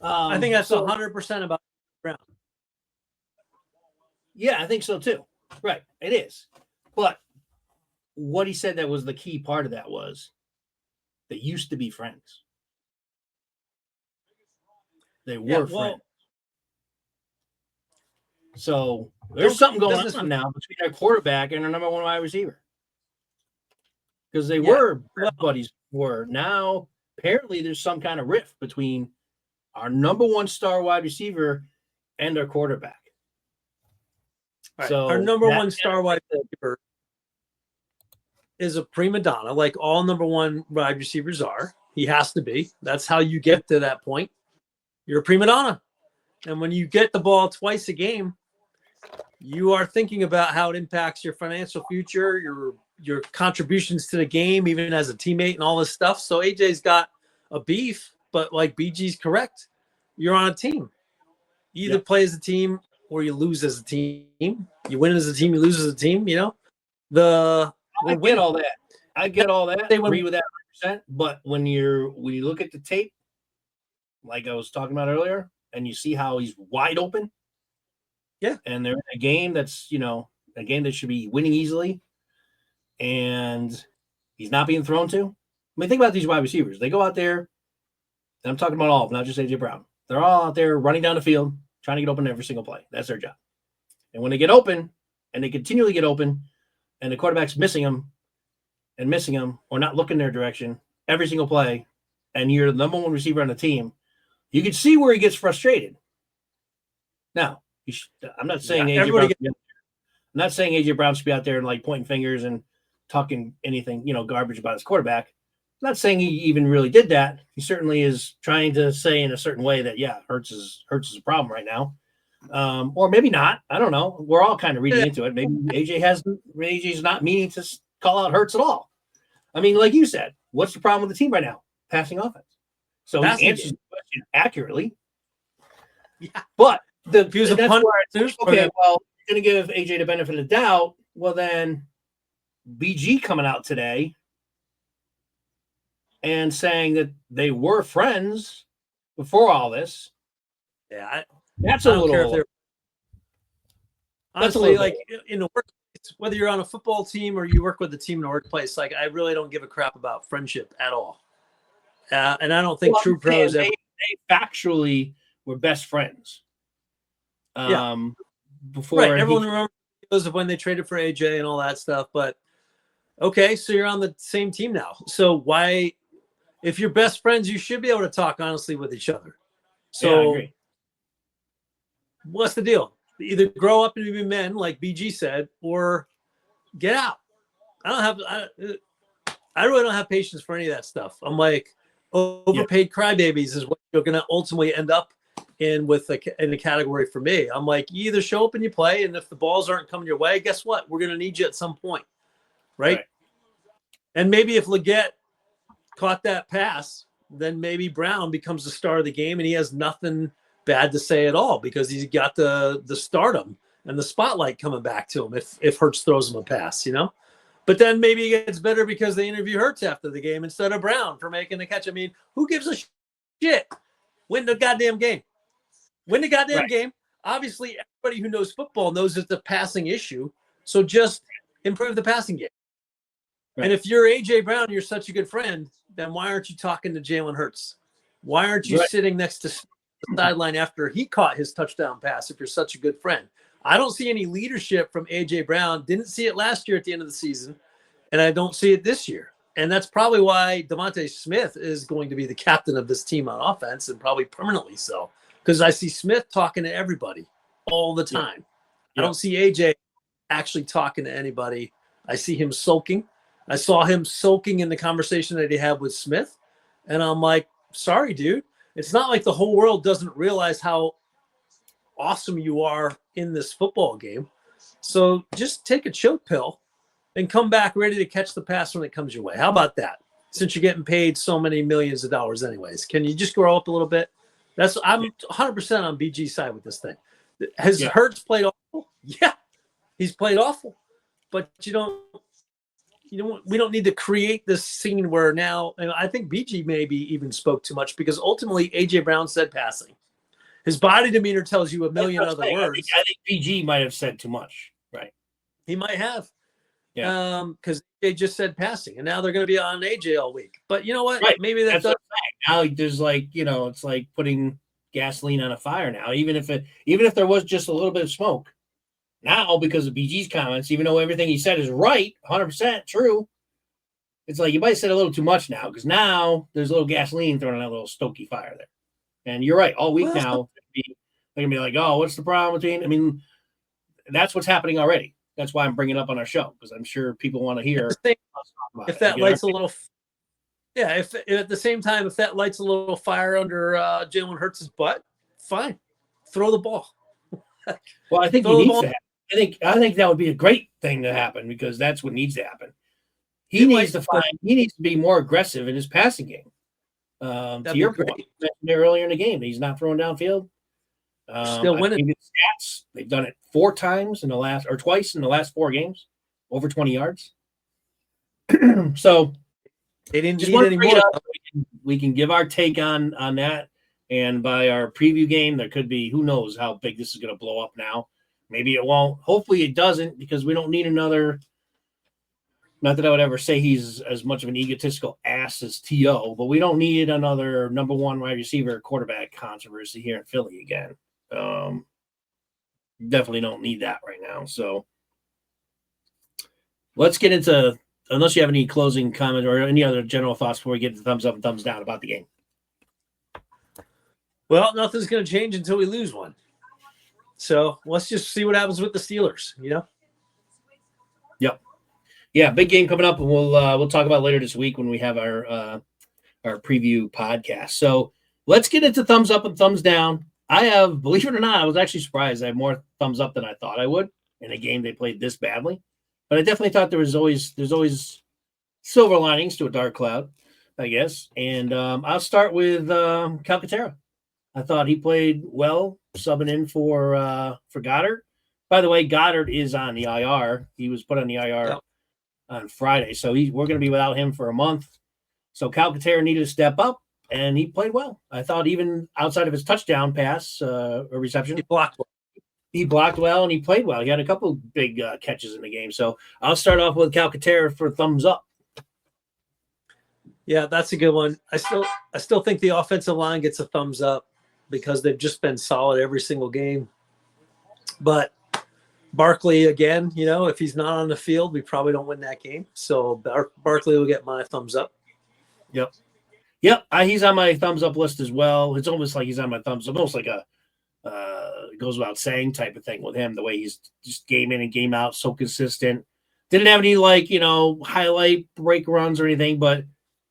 I think that's 100% about Brown. Yeah, I think so too. Right, it is. But what he said that was the key part of that was they used to be friends. They were friends. So there's something going on now between our quarterback and our number one wide receiver. Because they were buddies before. Now, apparently, there's some kind of rift between our number one star wide receiver and our quarterback. Right. So our number one star wide receiver is a prima donna, like all number one wide receivers are. He has to be. That's how you get to that point. You're a prima donna. And when you get the ball twice a game, you are thinking about how it impacts your financial future, your contributions to the game, even as a teammate and all this stuff. So AJ's got a beef, but like BG's correct. You're on a team. You either play as a team or you lose as a team. You win as a team, you lose as a team, you know. I get all that. I agree with that 100%. But when you look at the tape, like I was talking about earlier, and you see how he's wide open. Yeah. And they're in a game that's, a game that should be winning easily. And he's not being thrown to. I mean, think about these wide receivers. They go out there, and I'm talking about all of them, not just AJ Brown. They're all out there running down the field, trying to get open every single play. That's their job. And when they get open, and they continually get open, and the quarterback's missing them, or not looking their direction every single play, and you're the number one receiver on the team, you can see where he gets frustrated. Now, I'm not saying AJ Brown should be out there and like pointing fingers and talking anything, garbage about his quarterback. I'm not saying he even really did that. He certainly is trying to say in a certain way that, Hurts is a problem right now. Or maybe not. I don't know. We're all kind of reading into it. Maybe AJ's not meaning to call out Hurts at all. I mean, like you said, what's the problem with the team right now? Passing offense. So he answers the question accurately. Yeah. But well, you're going to give AJ the benefit of the doubt. Well, then BG coming out today and saying that they were friends before all this. Yeah, that's a little. Honestly, like in the workplace, whether you're on a football team or you work with a team in the workplace, like I really don't give a crap about friendship at all. And I don't think true pros they factually were best friends. Before everyone remembers videos of when they traded for AJ and all that stuff. But okay, so you're on the same team now. So why, if you're best friends, you should be able to talk honestly with each other. So I agree. What's the deal? Either grow up and be men, like BG said, or get out. I really don't have patience for any of that stuff. I'm like, overpaid crybabies is what you're going to ultimately end up in in a category for me. I'm like, you either show up and you play, and if the balls aren't coming your way, guess what? We're going to need you at some point, right? And maybe if Leggett caught that pass, then maybe Brown becomes the star of the game, and he has nothing bad to say at all because he's got the stardom and the spotlight coming back to him if Hurts throws him a pass, But then maybe it gets better because they interview Hurts after the game instead of Brown for making the catch. I mean, who gives a shit? Win the goddamn game. Win the goddamn game. Obviously, everybody who knows football knows it's a passing issue. So just improve the passing game. Right. And if you're AJ Brown, you're such a good friend, then why aren't you talking to Jalen Hurts? Why aren't you sitting next to the sideline after he caught his touchdown pass if you're such a good friend? I don't see any leadership from AJ Brown. Didn't see it last year at the end of the season, and I don't see it this year. And that's probably why DeVonta Smith is going to be the captain of this team on offense, and probably permanently so, because I see Smith talking to everybody all the time. I don't see AJ actually talking to anybody. I see him sulking. I saw him sulking in the conversation that he had with Smith, and I'm like, sorry, dude. It's not like the whole world doesn't realize how awesome you are in this football game. So just take a choke pill and come back ready to catch the pass when it comes your way. How about that? Since you're getting paid so many millions of dollars anyways, can you just grow up a little bit? I'm 100% on BG's side with this thing. Has Hurts played awful? Yeah, he's played awful. but we don't need to create this scene where now, and I think BG maybe even spoke too much because ultimately AJ Brown said passing. His body demeanor tells you a million other words. I think BG might have said too much. Right. He might have. Yeah. Because they just said passing, and now they're going to be on AJ all week. But you know what? Right. Maybe that's what now. There's it's like putting gasoline on a fire now. Even if there was just a little bit of smoke, now because of BG's comments, even though everything he said is right, 100% true, it's like you might have said a little too much now because now there's a little gasoline thrown on that little stoky fire there. And you're right. All week now, they're gonna be like, "Oh, what's the problem between?" I mean, that's what's happening already. That's why I'm bringing it up on our show because I'm sure people want to hear. If that lights a little, If at the same time, if that lights a little fire under Jalen Hurts' butt, fine, throw the ball. Well, I think he needs to happen. I think that would be a great thing to happen because that's what needs to happen. He needs to be more aggressive in his passing game. To your point, you mentioned earlier in the game, he's not throwing downfield. Still winning. Stats, they've done it twice in the last 4 games, over 20 yards. So they didn't need any more. We can give our take on that, and by our preview game, there could be who knows how big this is going to blow up now. Maybe it won't. Hopefully, it doesn't because we don't need another. Not that I would ever say he's as much of an egotistical ass as T.O., but we don't need another number 1 wide receiver quarterback controversy here in Philly again. Definitely don't need that right now. So let's get into, unless you have any closing comment or any other general thoughts before we get the thumbs up and thumbs down about the game. Well, nothing's going to change until we lose one. So let's just see what happens with the Steelers, Yep. Yeah, big game coming up, and we'll talk about later this week when we have our preview podcast. So let's get into thumbs up and thumbs down. I have, believe it or not, I was actually surprised. I have more thumbs up than I thought I would in a game they played this badly. But I definitely thought there's always silver linings to a dark cloud, I guess. And I'll start with Calcaterra. I thought he played well, subbing in for Goddard. By the way, Goddard is on the IR. He was put on the IR on Friday, so we're going to be without him for a month. So Calcaterra needed to step up, and he played well. I thought even outside of his touchdown pass or reception, he blocked well. He blocked well, and he played well. He had a couple big catches in the game. So I'll start off with Calcaterra for thumbs up. Yeah, that's a good one. I still think the offensive line gets a thumbs up because they've just been solid every single game. But Barkley, again, if he's not on the field, we probably don't win that game. So Barkley will get my thumbs up. Yep. He's on my thumbs up list as well. It's almost like he's on my thumbs up, almost like a goes without saying type of thing with him, the way he's just game in and game out, so consistent. Didn't have any highlight break runs or anything, but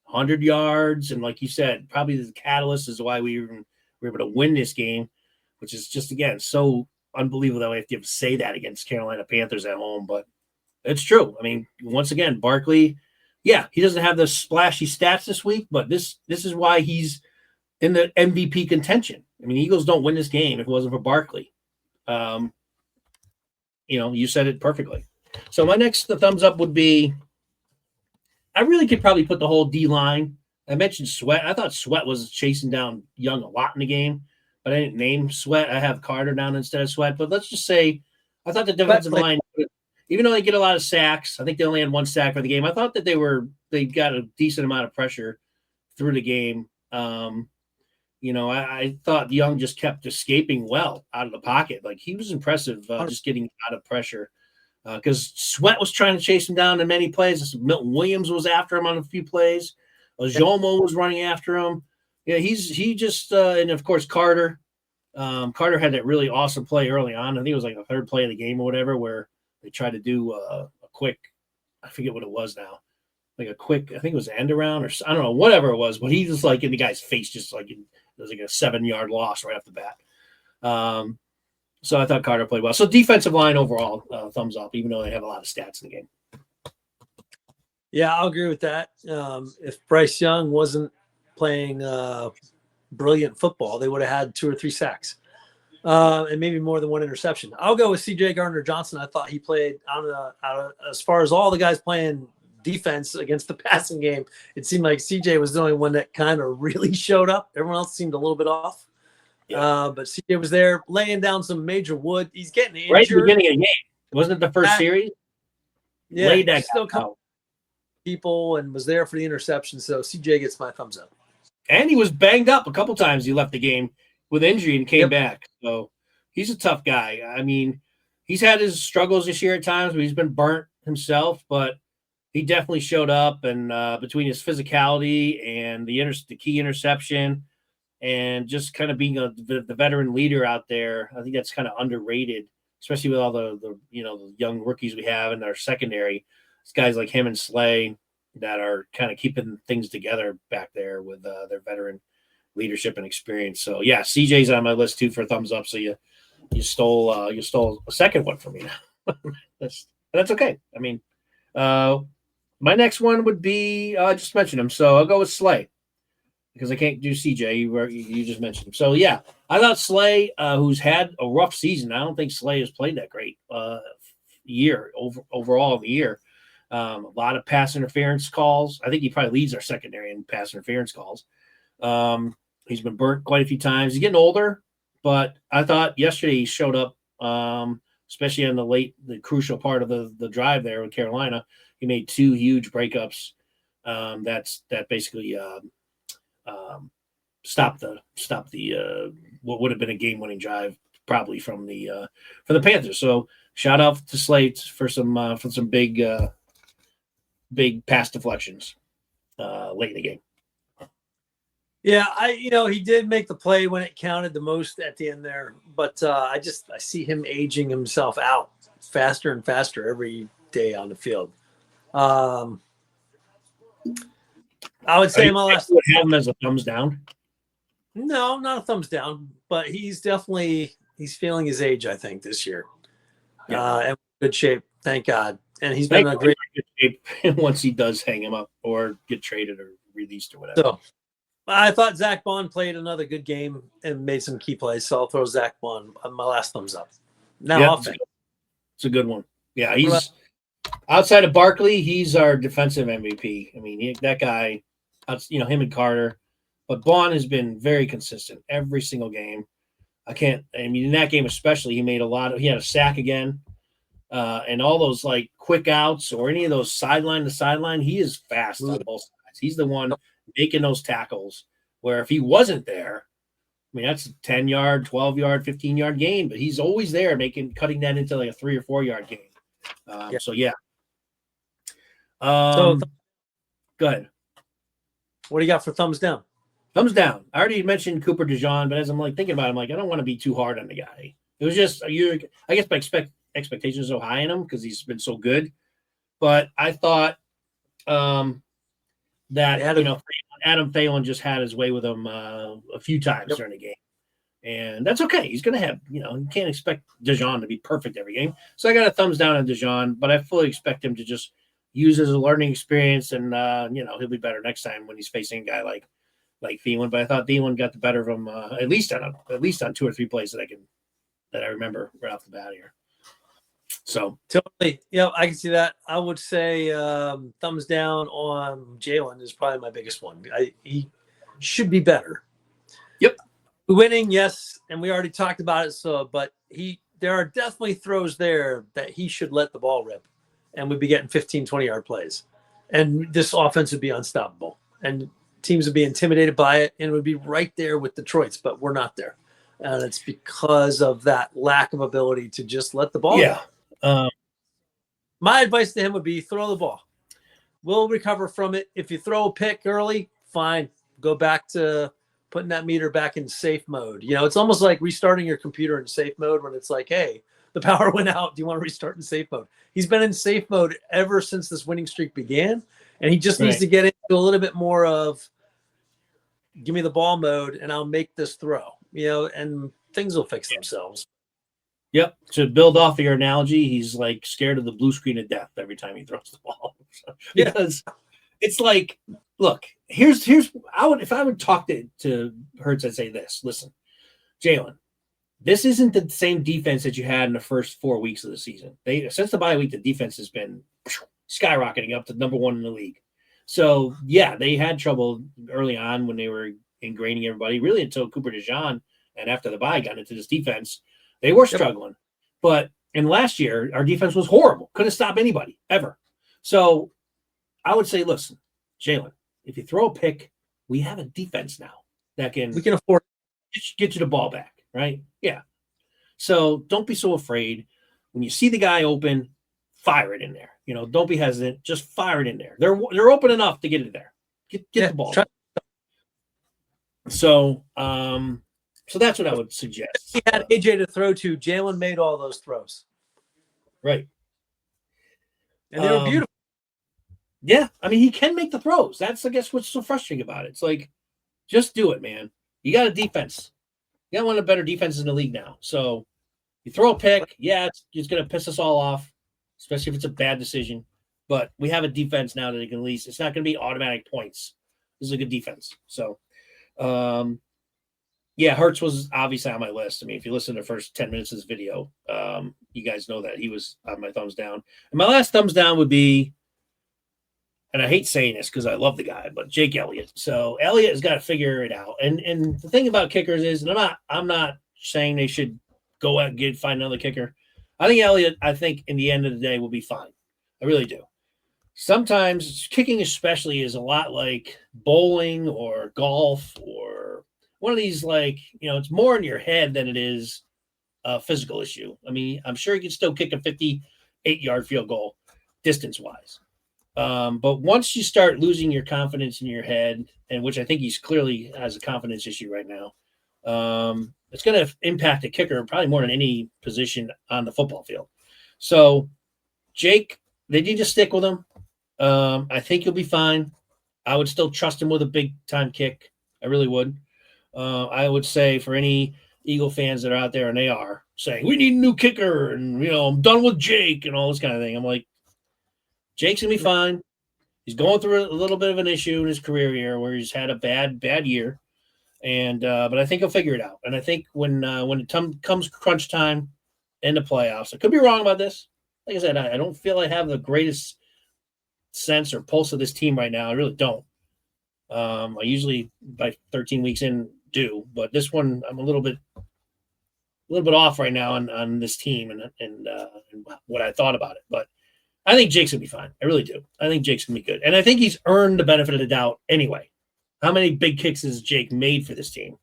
100 yards. And like you said, probably the catalyst is why we were able to win this game, which is just, again, so unbelievable that we have to say that against Carolina Panthers at home, but it's true. I mean, once again, Barkley, he doesn't have the splashy stats this week, but this is why he's in the MVP contention. I mean, Eagles don't win this game if it wasn't for Barkley. You said it perfectly. So my next thumbs up would be, I really could probably put the whole D-line. I mentioned Sweat. I thought Sweat was chasing down Young a lot in the game, but I didn't name Sweat. I have Carter down instead of Sweat. But let's just say I thought the defensive line, even though they get a lot of sacks, I think they only had 1 sack for the game. I thought that they got a decent amount of pressure through the game. I thought Young just kept escaping well out of the pocket. Like, he was impressive just getting out of pressure because Sweat was trying to chase him down in many plays. Milton Williams was after him on a few plays. Ojomo was running after him. Yeah, he just and of course Carter. Carter had that really awesome play early on. I think it was like the 3rd play of the game or whatever, where they tried to do a quick, I forget what it was now, like a quick, I think it was end around or I don't know, whatever it was, but he just like in the guy's face, just like it was like a 7-yard loss right off the bat. So I thought Carter played well. So defensive line overall, thumbs up, even though they have a lot of stats in the game. Yeah, I'll agree with that. If Bryce Young wasn't playing brilliant football, they would have had 2 or 3 sacks. and maybe more than one interception. I'll go with C.J. Gardner-Johnson. I thought he played as far as all the guys playing defense against the passing game. It seemed like C.J. was the only one that kind of really showed up. Everyone else seemed a little bit off. Yeah. But C.J. was there laying down some major wood. He's getting injured. Right at the beginning of the game. Wasn't it the first series? Yeah. Laid that still out. People and was there for the interception. So C.J. gets my thumbs up. And he was banged up a couple times. He left the game with injury and came back. So he's a tough guy. I mean, he's had his struggles this year at times where he's been burnt himself, but he definitely showed up. And between his physicality and the key interception and just kind of being the veteran leader out there, I think that's kind of underrated, especially with all the young rookies we have in our secondary. It's guys like him and Slay that are kind of keeping things together back there with their veteran leadership and experience. So yeah, CJ's on my list too for a thumbs up. So you stole a second one from me now. that's okay. I mean, my next one would be I just mentioned him, so I'll go with Slay because I can't do CJ. You just mentioned him. So yeah, I thought Slay, who's had a rough season. I don't think Slay has played that great year overall in the year. A lot of pass interference calls. I think he probably leads our secondary in pass interference calls. He's been burnt quite a few times. He's getting older, but I thought yesterday he showed up, especially on the crucial part of the drive there with Carolina. He made 2 huge breakups. That basically stopped the what would have been a game-winning drive probably from the Panthers. So shout out to Slate for some big pass deflections late in the game. Yeah, he did make the play when it counted the most at the end there, but I see him aging himself out faster and faster every day on the field. I would say my last would have him as a thumbs down. No, not a thumbs down, but he's feeling his age, I think, this year. And good shape, thank God. And he's been a great good shape once he does hang him up or get traded or released or whatever. So I thought Zach Bond played another good game and made some key plays, so I'll throw Zach Bond on my last thumbs up. Now offense. It's a good one. Yeah, he's outside of Barkley, he's our defensive MVP. I mean, that guy, him and Carter. But Bond has been very consistent every single game. In that game especially, he had a sack again. And all those like quick outs or any of those sideline to sideline, he is fast on both sides. He's the one making those tackles where if he wasn't there, I mean, that's a 10-yard, 12-yard, 15-yard gain, but he's always there cutting that into like a 3 or 4 yard gain. So yeah. Go ahead. What do you got for thumbs down? Thumbs down. I already mentioned Cooper DeJean, but as I'm like thinking about it, I'm like, I don't want to be too hard on the guy. It was just I guess my expectations are so high in him because he's been so good. But I thought that Adam Thielen just had his way with him a few times during the game. And that's okay. He's going to have, you can't expect DeJean to be perfect every game. So I got a thumbs down on DeJean, but I fully expect him to just use it as a learning experience and, he'll be better next time when he's facing a guy like Thielen. But I thought Thielen got the better of him at least on 2 or 3 plays that I remember right off the bat here. So totally. Yeah, I can see that. I would say thumbs down on Jalen is probably my biggest one. He should be better. Yep. Winning, yes, and we already talked about it. But there are definitely throws there that he should let the ball rip, and we'd be getting 15, 20-yard plays. And this offense would be unstoppable. And teams would be intimidated by it, and it would be right there with Detroit's, but we're not there. And it's because of that lack of ability to just let the ball go. My advice to him would be throw the ball. We'll recover from it. If you throw a pick early, fine. Go back to putting that meter back in safe mode. It's almost like restarting your computer in safe mode when it's like, hey, the power went out. Do you want to restart in safe mode? He's been in safe mode ever since this winning streak began, and he just needs to get into a little bit more of give me the ball mode, and I'll make this throw, and things will fix themselves. Yep. To build off of your analogy, he's like scared of the blue screen of death every time he throws the ball. Because it's like, look, if I would talk to Hurts, I'd say this. Listen, Jalen, this isn't the same defense that you had in the first 4 weeks of the season. Since the bye week, the defense has been skyrocketing up to number 1 in the league. So yeah, they had trouble early on when they were ingraining everybody, really until Cooper DeJean and after the bye got into this defense, they were struggling. But in last year, our defense was horrible. Couldn't stop anybody ever. So I would say, listen, Jalen, if you throw a pick, we have a defense now that we can afford get you the ball back, right? Yeah. So don't be so afraid. When you see the guy open, fire it in there. Don't be hesitant. Just fire it in there. They're open enough to get it there. Get the ball. So that's what I would suggest. He had AJ to throw to. Jalen made all those throws. Right. And they were beautiful. Yeah. I mean, he can make the throws. That's, I guess, what's so frustrating about it. It's like, just do it, man. You got a defense. You got one of the better defenses in the league now. So you throw a pick, yeah, it's going to piss us all off, especially if it's a bad decision. But we have a defense now that they can at least, it's not going to be automatic points. This is a good defense. So, yeah, Hurts was obviously on my list. I mean, if you listen to the first 10 minutes of this video, you guys know that he was on my thumbs down. And my last thumbs down would be, and I hate saying this because I love the guy, but Jake Elliott. So Elliott has got to figure it out. And the thing about kickers is, and I'm not saying they should go out and find another kicker. I think Elliott, in the end of the day, will be fine. I really do. Sometimes kicking especially is a lot like bowling or golf or one of these, it's more in your head than it is a physical issue. I mean, I'm sure you can still kick a 58-yard field goal distance-wise. But once you start losing your confidence in your head, and which I think he's clearly has a confidence issue right now, it's going to impact a kicker probably more than any position on the football field. So Jake, they need to stick with him. I think he'll be fine. I would still trust him with a big-time kick. I really would. I would say for any Eagle fans that are out there, and they are saying, we need a new kicker, and, I'm done with Jake and all this kind of thing. I'm like, Jake's going to be fine. He's going through a little bit of an issue in his career here where he's had a bad year. And but I think he'll figure it out. And I think when it comes crunch time in the playoffs, I could be wrong about this. Like I said, I don't feel I have the greatest sense or pulse of this team right now. I really don't. I usually by 13 weeks in do, but this one I'm a little bit off right now on this team and what I thought about it. But I think Jake's gonna be fine. I really do. I think Jake's gonna be good, and I think he's earned the benefit of the doubt anyway. How many big kicks has Jake made for this team?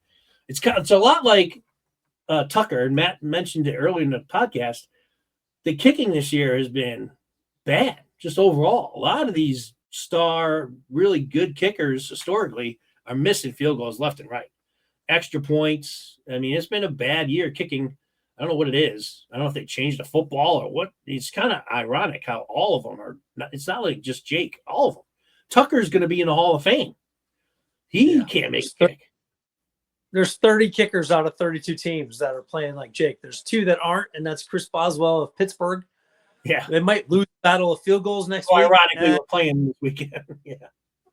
It's a lot like Tucker, and Matt mentioned it earlier in the podcast. The kicking this year has been bad, just overall. A lot of these star, really good kickers historically are missing field goals left and right. Extra points. I mean, it's been a bad year kicking. I don't know what it is. I don't know if they changed the football or what. It's kind of ironic how all of them are. It's not like just Jake. All of them. Tucker's going to be in the Hall of Fame. He can't make a kick. There's 30 kickers out of 32 teams that are playing like Jake. There's 2 that aren't, and that's Chris Boswell of Pittsburgh. Yeah. They might lose the battle of field goals next week. Ironically, we're playing this weekend. Yeah.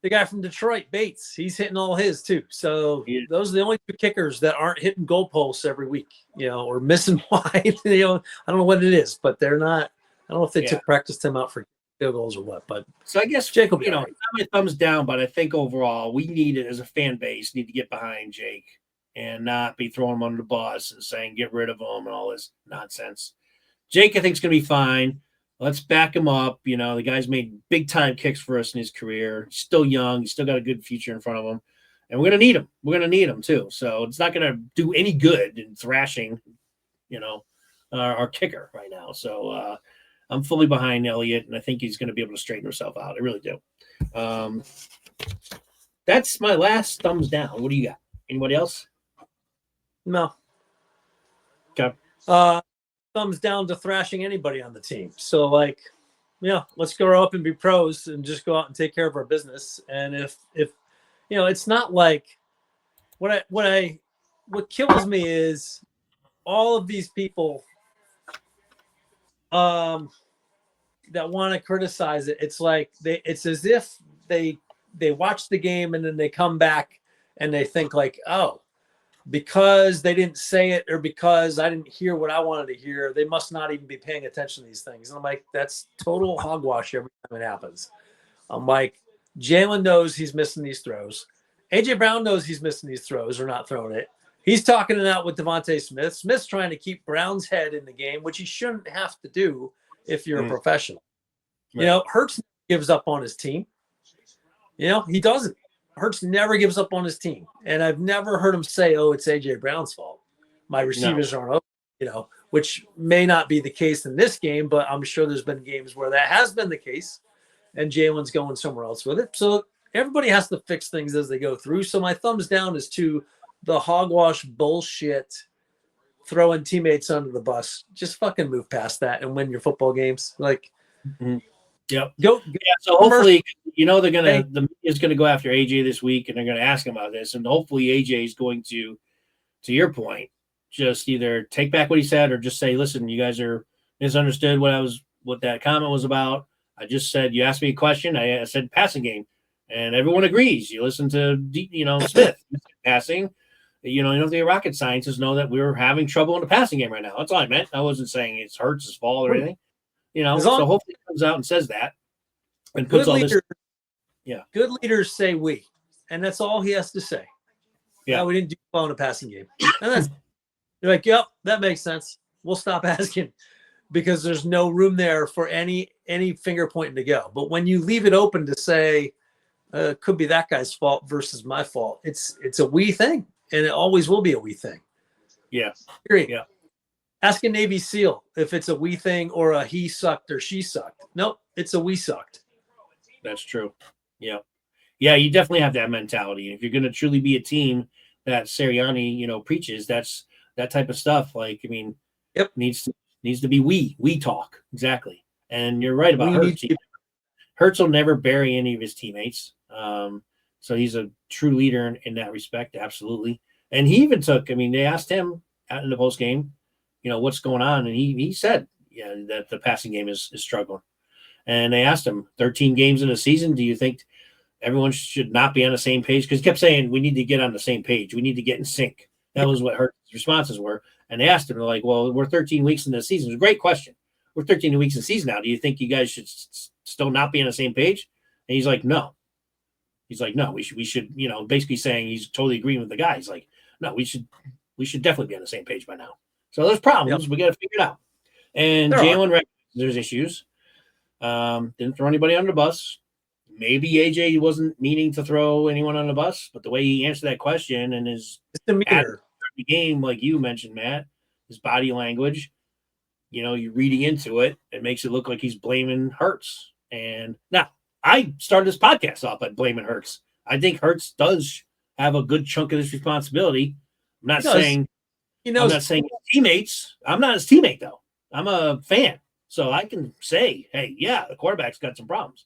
The guy from Detroit, Bates, he's hitting all his too. So those are the only 2 kickers that aren't hitting goalposts every week, or missing wide. I don't know what it is, but they're not. I don't know if they took practice time out for field goals or what. But so I guess Jake will be it's not my thumbs down, but I think overall we need it as a fan base need to get behind Jake and not be throwing him under the bus and saying get rid of him and all this nonsense. Jake, I think, is going to be fine. Let's back him up. The guy's made big-time kicks for us in his career. He's still young. He's still got a good future in front of him. And we're going to need him. We're going to need him, too. So it's not going to do any good in thrashing, our kicker right now. So I'm fully behind Elliott, and I think he's going to be able to straighten himself out. I really do. That's my last thumbs down. What do you got? Anybody else? No. Okay. Thumbs down to thrashing anybody on the team. So let's grow up and be pros and just go out and take care of our business. And if it's not like what kills me is all of these people that want to criticize it. It's like it's as if they watch the game and then they come back and they think like, oh, because they didn't say it or because I didn't hear what I wanted to hear, they must not even be paying attention to these things. And I'm like, that's total hogwash every time it happens. I'm like, Jalen knows he's missing these throws. A.J. Brown knows he's missing these throws or not throwing it. He's talking it out with Devontae Smith. Smith's trying to keep Brown's head in the game, which he shouldn't have to do if you're a professional. Right. You know, Hurts gives up on his team. You know, he doesn't. Hurts never gives up on his team. And I've never heard him say, oh, it's A.J. Brown's fault. My receivers aren't open, you know, which may not be the case in this game, but I'm sure there's been games where that has been the case and Jalen's going somewhere else with it. So everybody has to fix things as they go through. So my thumbs down is to the hogwash bullshit, throwing teammates under the bus. Just fucking move past that and win your football games. Like, Yep. Go. Yeah. So hopefully, you know, the media's gonna go after AJ this week, and they're gonna ask him about this, and hopefully AJ is going to your point, just either take back what he said or just say, listen, you guys are misunderstood what that comment was about. I just said, you asked me a question. I said passing game, and everyone agrees. You listen to Smith passing. You don't have to be a rocket scientist know that we're having trouble in the passing game right now. That's all I meant. I wasn't saying it's Hurts' fault or anything. So hopefully he comes out and says that and puts all this. Yeah. Good leaders say we, and that's all he has to say. Yeah. We didn't do well in a passing game. And that's you're like, yep, that makes sense. We'll stop asking because there's no room there for any finger pointing to go. But when you leave it open to say, could be that guy's fault versus my fault, it's a we thing. And it always will be a we thing. Yeah. Period. Yeah. Ask a Navy SEAL if it's a we thing or a he sucked or she sucked. Nope, it's a we sucked. That's true. Yeah. Yeah, you definitely have that mentality. If you're going to truly be a team that Sirianni, preaches, that's that type of stuff. Like, I mean, needs to be we talk. Exactly. And you're right about Hurts. Hurts will never bury any of his teammates. So he's a true leader in that respect. Absolutely. And he even they asked him out in the post game, what's going on. And he said, that the passing game is struggling. And they asked him 13 games in a season. Do you think everyone should not be on the same page? Because he kept saying, we need to get on the same page. We need to get in sync. That was what Hurts' responses were. And they asked him, they're like, well, we're 13 weeks in the season. It's a great question. We're 13 weeks in the season now. Do you think you guys should still not be on the same page? And he's like, no. He's like, no, we should, basically saying he's totally agreeing with the guy. He's like, no, we should definitely be on the same page by now. So there's problems. Yep. We got to figure it out. And Jalen recognizes there's issues. Didn't throw anybody under the bus. Maybe AJ wasn't meaning to throw anyone on the bus, but the way he answered that question and his attitude during the game, like you mentioned, Matt, his body language, you're reading into it. It makes it look like he's blaming Hurts. And now I started this podcast off by blaming Hurts. I think Hurts does have a good chunk of this responsibility. I'm not saying his teammates. I'm not his teammate though. I'm a fan. So I can say, hey, yeah, the quarterback's got some problems.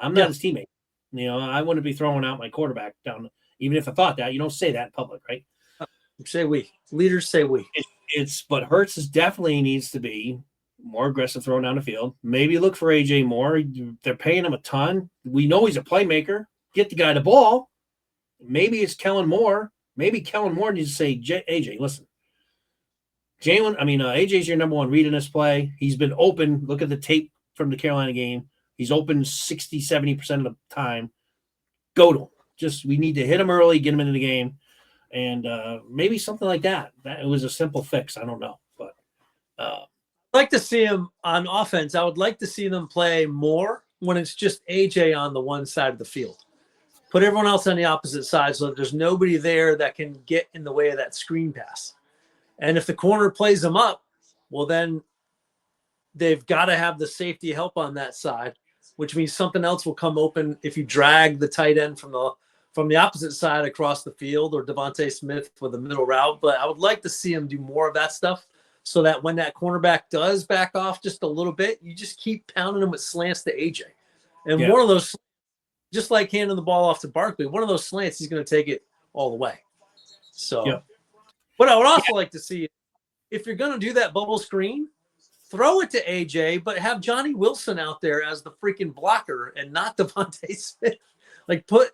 I'm not his teammate. I wouldn't be throwing out my quarterback down, even if I thought that. You don't say that in public, right? Say we. Leaders say we. But Hurts definitely needs to be more aggressive throwing down the field. Maybe look for AJ more. They're paying him a ton. We know he's a playmaker. Get the guy the ball. Maybe it's Kellen Moore. Maybe Kellen Moore needs to say, AJ, listen. AJ's your number one read in this play. He's been open. Look at the tape from the Carolina game. He's open 60, 70% of the time. Go to him. We need to hit him early, get him into the game. And maybe something like that. It was a simple fix. I don't know. But I'd like to see him on offense. I would like to see them play more when it's just AJ on the one side of the field. Put everyone else on the opposite side so that there's nobody there that can get in the way of that screen pass. And if the corner plays them up, well, then they've got to have the safety help on that side, which means something else will come open if you drag the tight end from the opposite side across the field or Devontae Smith with a middle route. But I would like to see him do more of that stuff so that when that cornerback does back off just a little bit, you just keep pounding him with slants to AJ. And one of those, just like handing the ball off to Barkley, one of those slants, he's going to take it all the way. So what I would also like to see, if you're going to do that bubble screen, throw it to AJ, but have Johnny Wilson out there as the freaking blocker and not Devontae Smith. Like put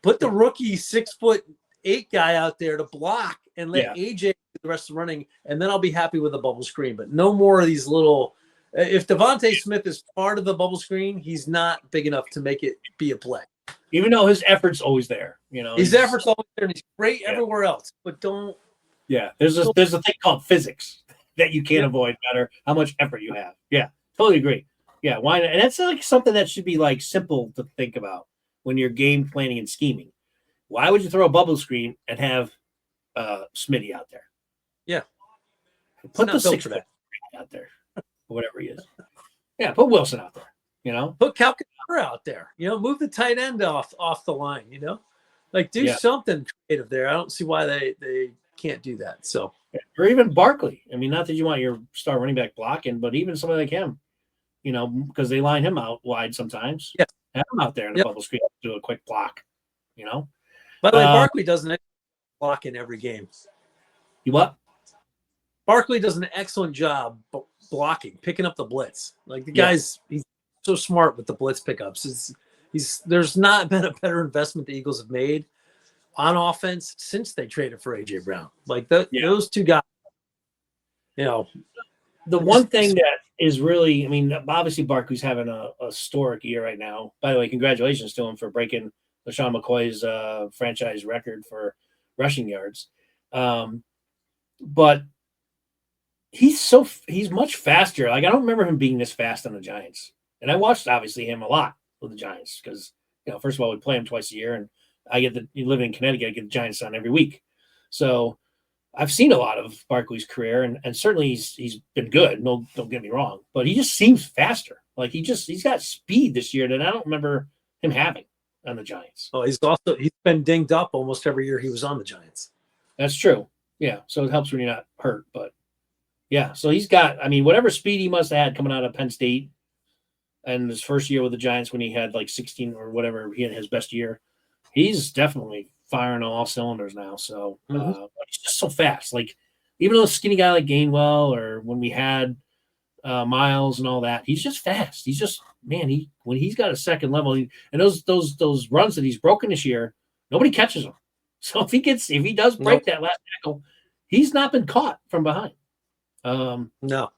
the rookie 6'8" guy out there to block and let AJ do the rest of the running, and then I'll be happy with a bubble screen. But no more of these little. If Devontae Smith is part of the bubble screen, he's not big enough to make it be a play. Even though his effort's always there, his effort's always there, and he's great everywhere else. But don't. Yeah, there's a thing called physics that you can't avoid, no matter how much effort you have. Yeah, totally agree. Yeah, why not? And that's like something that should be like simple to think about when you're game planning and scheming. Why would you throw a bubble screen and have Smitty out there? Yeah, put the 6 foot out there, or whatever he is. Yeah, put Wilson out there. Put Calcaterra out there. Move the tight end off the line. Like do something creative there. I don't see why they can't do that. So, or even Barkley. I mean, not that you want your star running back blocking, but even somebody like him, because they line him out wide sometimes. Yeah, have him out there in the bubble screen, do a quick block. By the way, Barkley doesn't block in every game. You what? Barkley does an excellent job blocking, picking up the blitz. Like the guy's, he's so smart with the blitz pickups. There's not been a better investment the Eagles have made on offense since they traded for AJ Brown. Like those two guys, The one thing that is really, I mean, obviously Barkley's having a historic year right now. By the way, congratulations to him for breaking LaShawn McCoy's franchise record for rushing yards. But he's much faster. Like, I don't remember him being this fast on the Giants. And I watched, obviously, him a lot with the Giants because, first of all, we play him twice a year, and you live in Connecticut, I get the Giants on every week. So I've seen a lot of Barkley's career, and certainly he's been good. No, don't get me wrong, but he just seems faster. Like he's got speed this year that I don't remember him having on the Giants. Oh, he's been dinged up almost every year he was on the Giants. That's true. Yeah, so it helps when you're not hurt, but yeah, so he's got. I mean, whatever speed he must have had coming out of Penn State, and his first year with the Giants when he had like 16 or whatever, he had his best year. He's definitely firing on all cylinders now. So he's just so fast. Like even though a skinny guy like Gainwell or when we had Miles and all that, he's just fast. He's just when he's got a second level, and those runs that he's broken this year, nobody catches him. So if he does break that last tackle, he's not been caught from behind. No.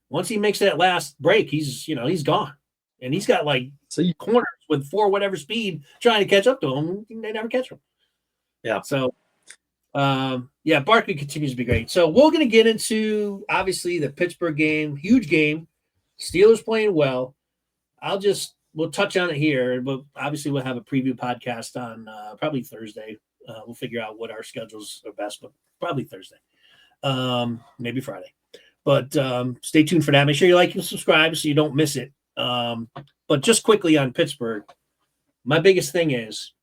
Once he makes that last break, he's gone, and he's got like corners with 4 whatever speed trying to catch up to him. They never catch him. Yeah. So, Barkley continues to be great. So we're going to get into obviously the Pittsburgh game, huge game. Steelers playing well. We'll touch on it here, but obviously we'll have a preview podcast on probably Thursday. We'll figure out what our schedules are best, but probably Thursday, maybe Friday. But stay tuned for that. Make sure you like and subscribe so you don't miss it. But just quickly on Pittsburgh, my biggest thing is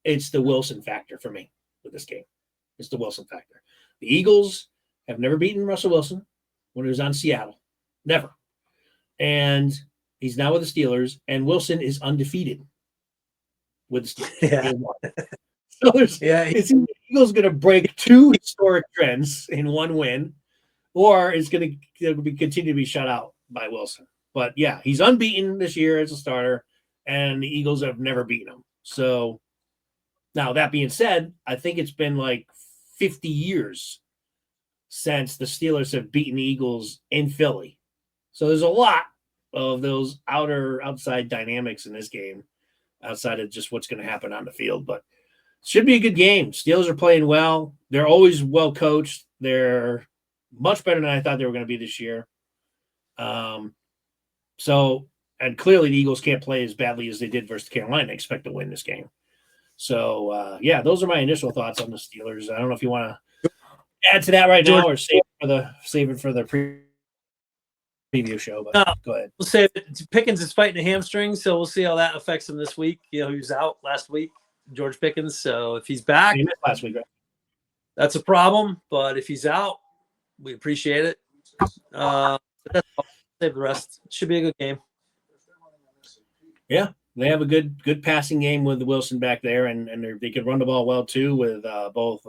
it's the Wilson factor for me with this game. It's the Wilson factor. The Eagles have never beaten Russell Wilson when he was on Seattle. Never. And he's now with the Steelers, and Wilson is undefeated with the Steelers. Yeah. So the Eagles going to break 2 historic trends in one win, or it's going to continue to be shut out by Wilson. But yeah, he's unbeaten this year as a starter, and the Eagles have never beaten him. So now that being said, I think it's been like 50 years since the Steelers have beaten the Eagles in Philly. So there's a lot of those outside dynamics in this game, outside of just what's going to happen on the field. But it should be a good game. Steelers are playing well. They're always well coached. They're much better than I thought they were going to be this year. And clearly the Eagles can't play as badly as they did versus Carolina. I expect to win this game. So, those are my initial thoughts on the Steelers. I don't know if you want to add to that right now or save it for the preview show, but go ahead. We'll say Pickens is fighting a hamstring, so we'll see how that affects him this week. He was out last weweek, George Pickens. So if he's back, he missed last week, right? That's a problem. But if he's out, we appreciate it. Save the rest. Should be a good game. Yeah, they have a good passing game with Wilson back there, and they can run the ball well too with both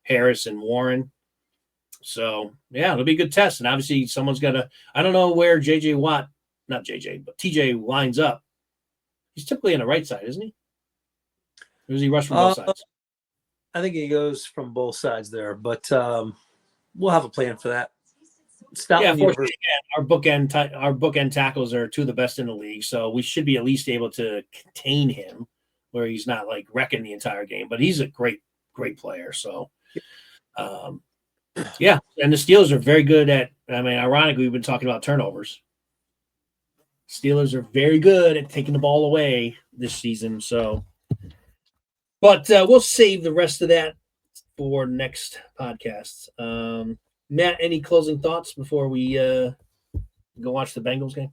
Harris and Warren. So yeah, it'll be a good test. And obviously, someone's got to. I don't know where TJ lines up. He's typically on the right side, isn't he? Or does he rush from both sides? I think he goes from both sides there, but we'll have a plan for that. Yeah, fortunately, again, our bookend tackles are two of the best in the league, so we should be at least able to contain him where he's not like wrecking the entire game. But he's a great player. So, yeah, and the Steelers are very good at. I mean, ironically, we've been talking about turnovers. Steelers are very good at taking the ball away this season. So, but we'll save the rest of that for next podcasts. Matt, any closing thoughts before we go watch the Bengals game?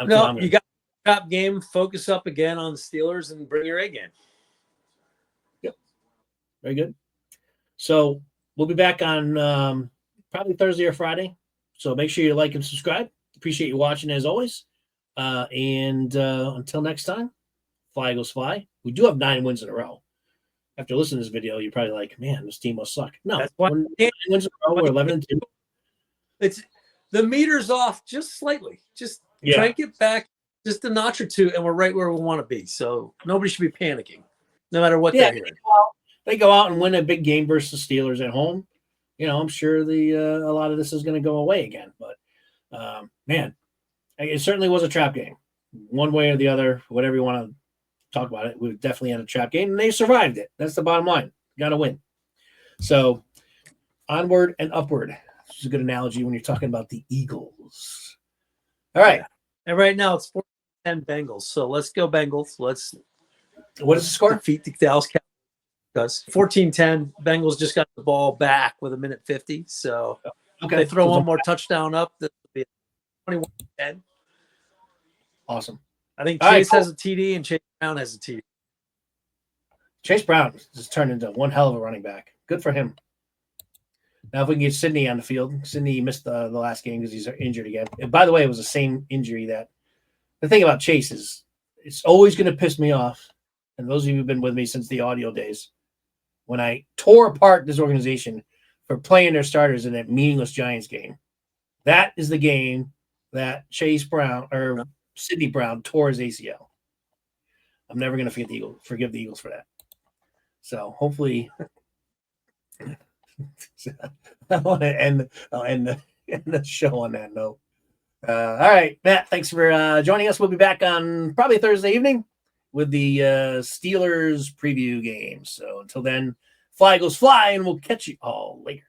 No, you got top game. Focus up again on the Steelers and bring your A game. Yep, very good. So we'll be back on probably Thursday or Friday. So make sure you like and subscribe. Appreciate you watching as always. And until next time, fly Eagles fly. We do have 9 wins in a row. After listening to this video, you're probably like, man, this team must suck. No, that's why 9 wins in a row. We're 11-2. It's the meter's off just slightly. Just crank it back just a notch or two, and we're right where we want to be. So nobody should be panicking, no matter what they're hearing. They go out and win a big game versus Steelers at home. You know, I'm sure a lot of this is going to go away again. But man, it certainly was a trap game, one way or the other. Whatever you want to talk about it, we definitely had a trap game, and they survived it. That's the bottom line. Got to win. So onward and upward. This is a good analogy when you're talking about the Eagles. All right. Yeah. And right now it's 14-10 Bengals. So let's go Bengals. What is the score? Defeat the Dallas Cowboys. 14-10. Bengals just got the ball back with 1:50. So okay, they throw one more touchdown up. This will be 21-10. Awesome. I think Chase has a TD and Chase Brown has a TD. Chase Brown just turned into one hell of a running back. Good for him. Now, if we can get Sidney on the field, Sidney missed the last game because he's injured again. And by the way, it was the same injury that the thing about Chase is it's always going to piss me off. And those of you who've been with me since the audio days, when I tore apart this organization for playing their starters in that meaningless Giants game, that is the game that Chase Brown or Sidney Brown tore his ACL. I'm never going to forgive the Eagles for that. So hopefully, I want to end the show on that note. All right, Matt, thanks for joining us. We'll be back on probably Thursday evening with the Steelers preview game. So until then, fly Eagles fly, and we'll catch you all later.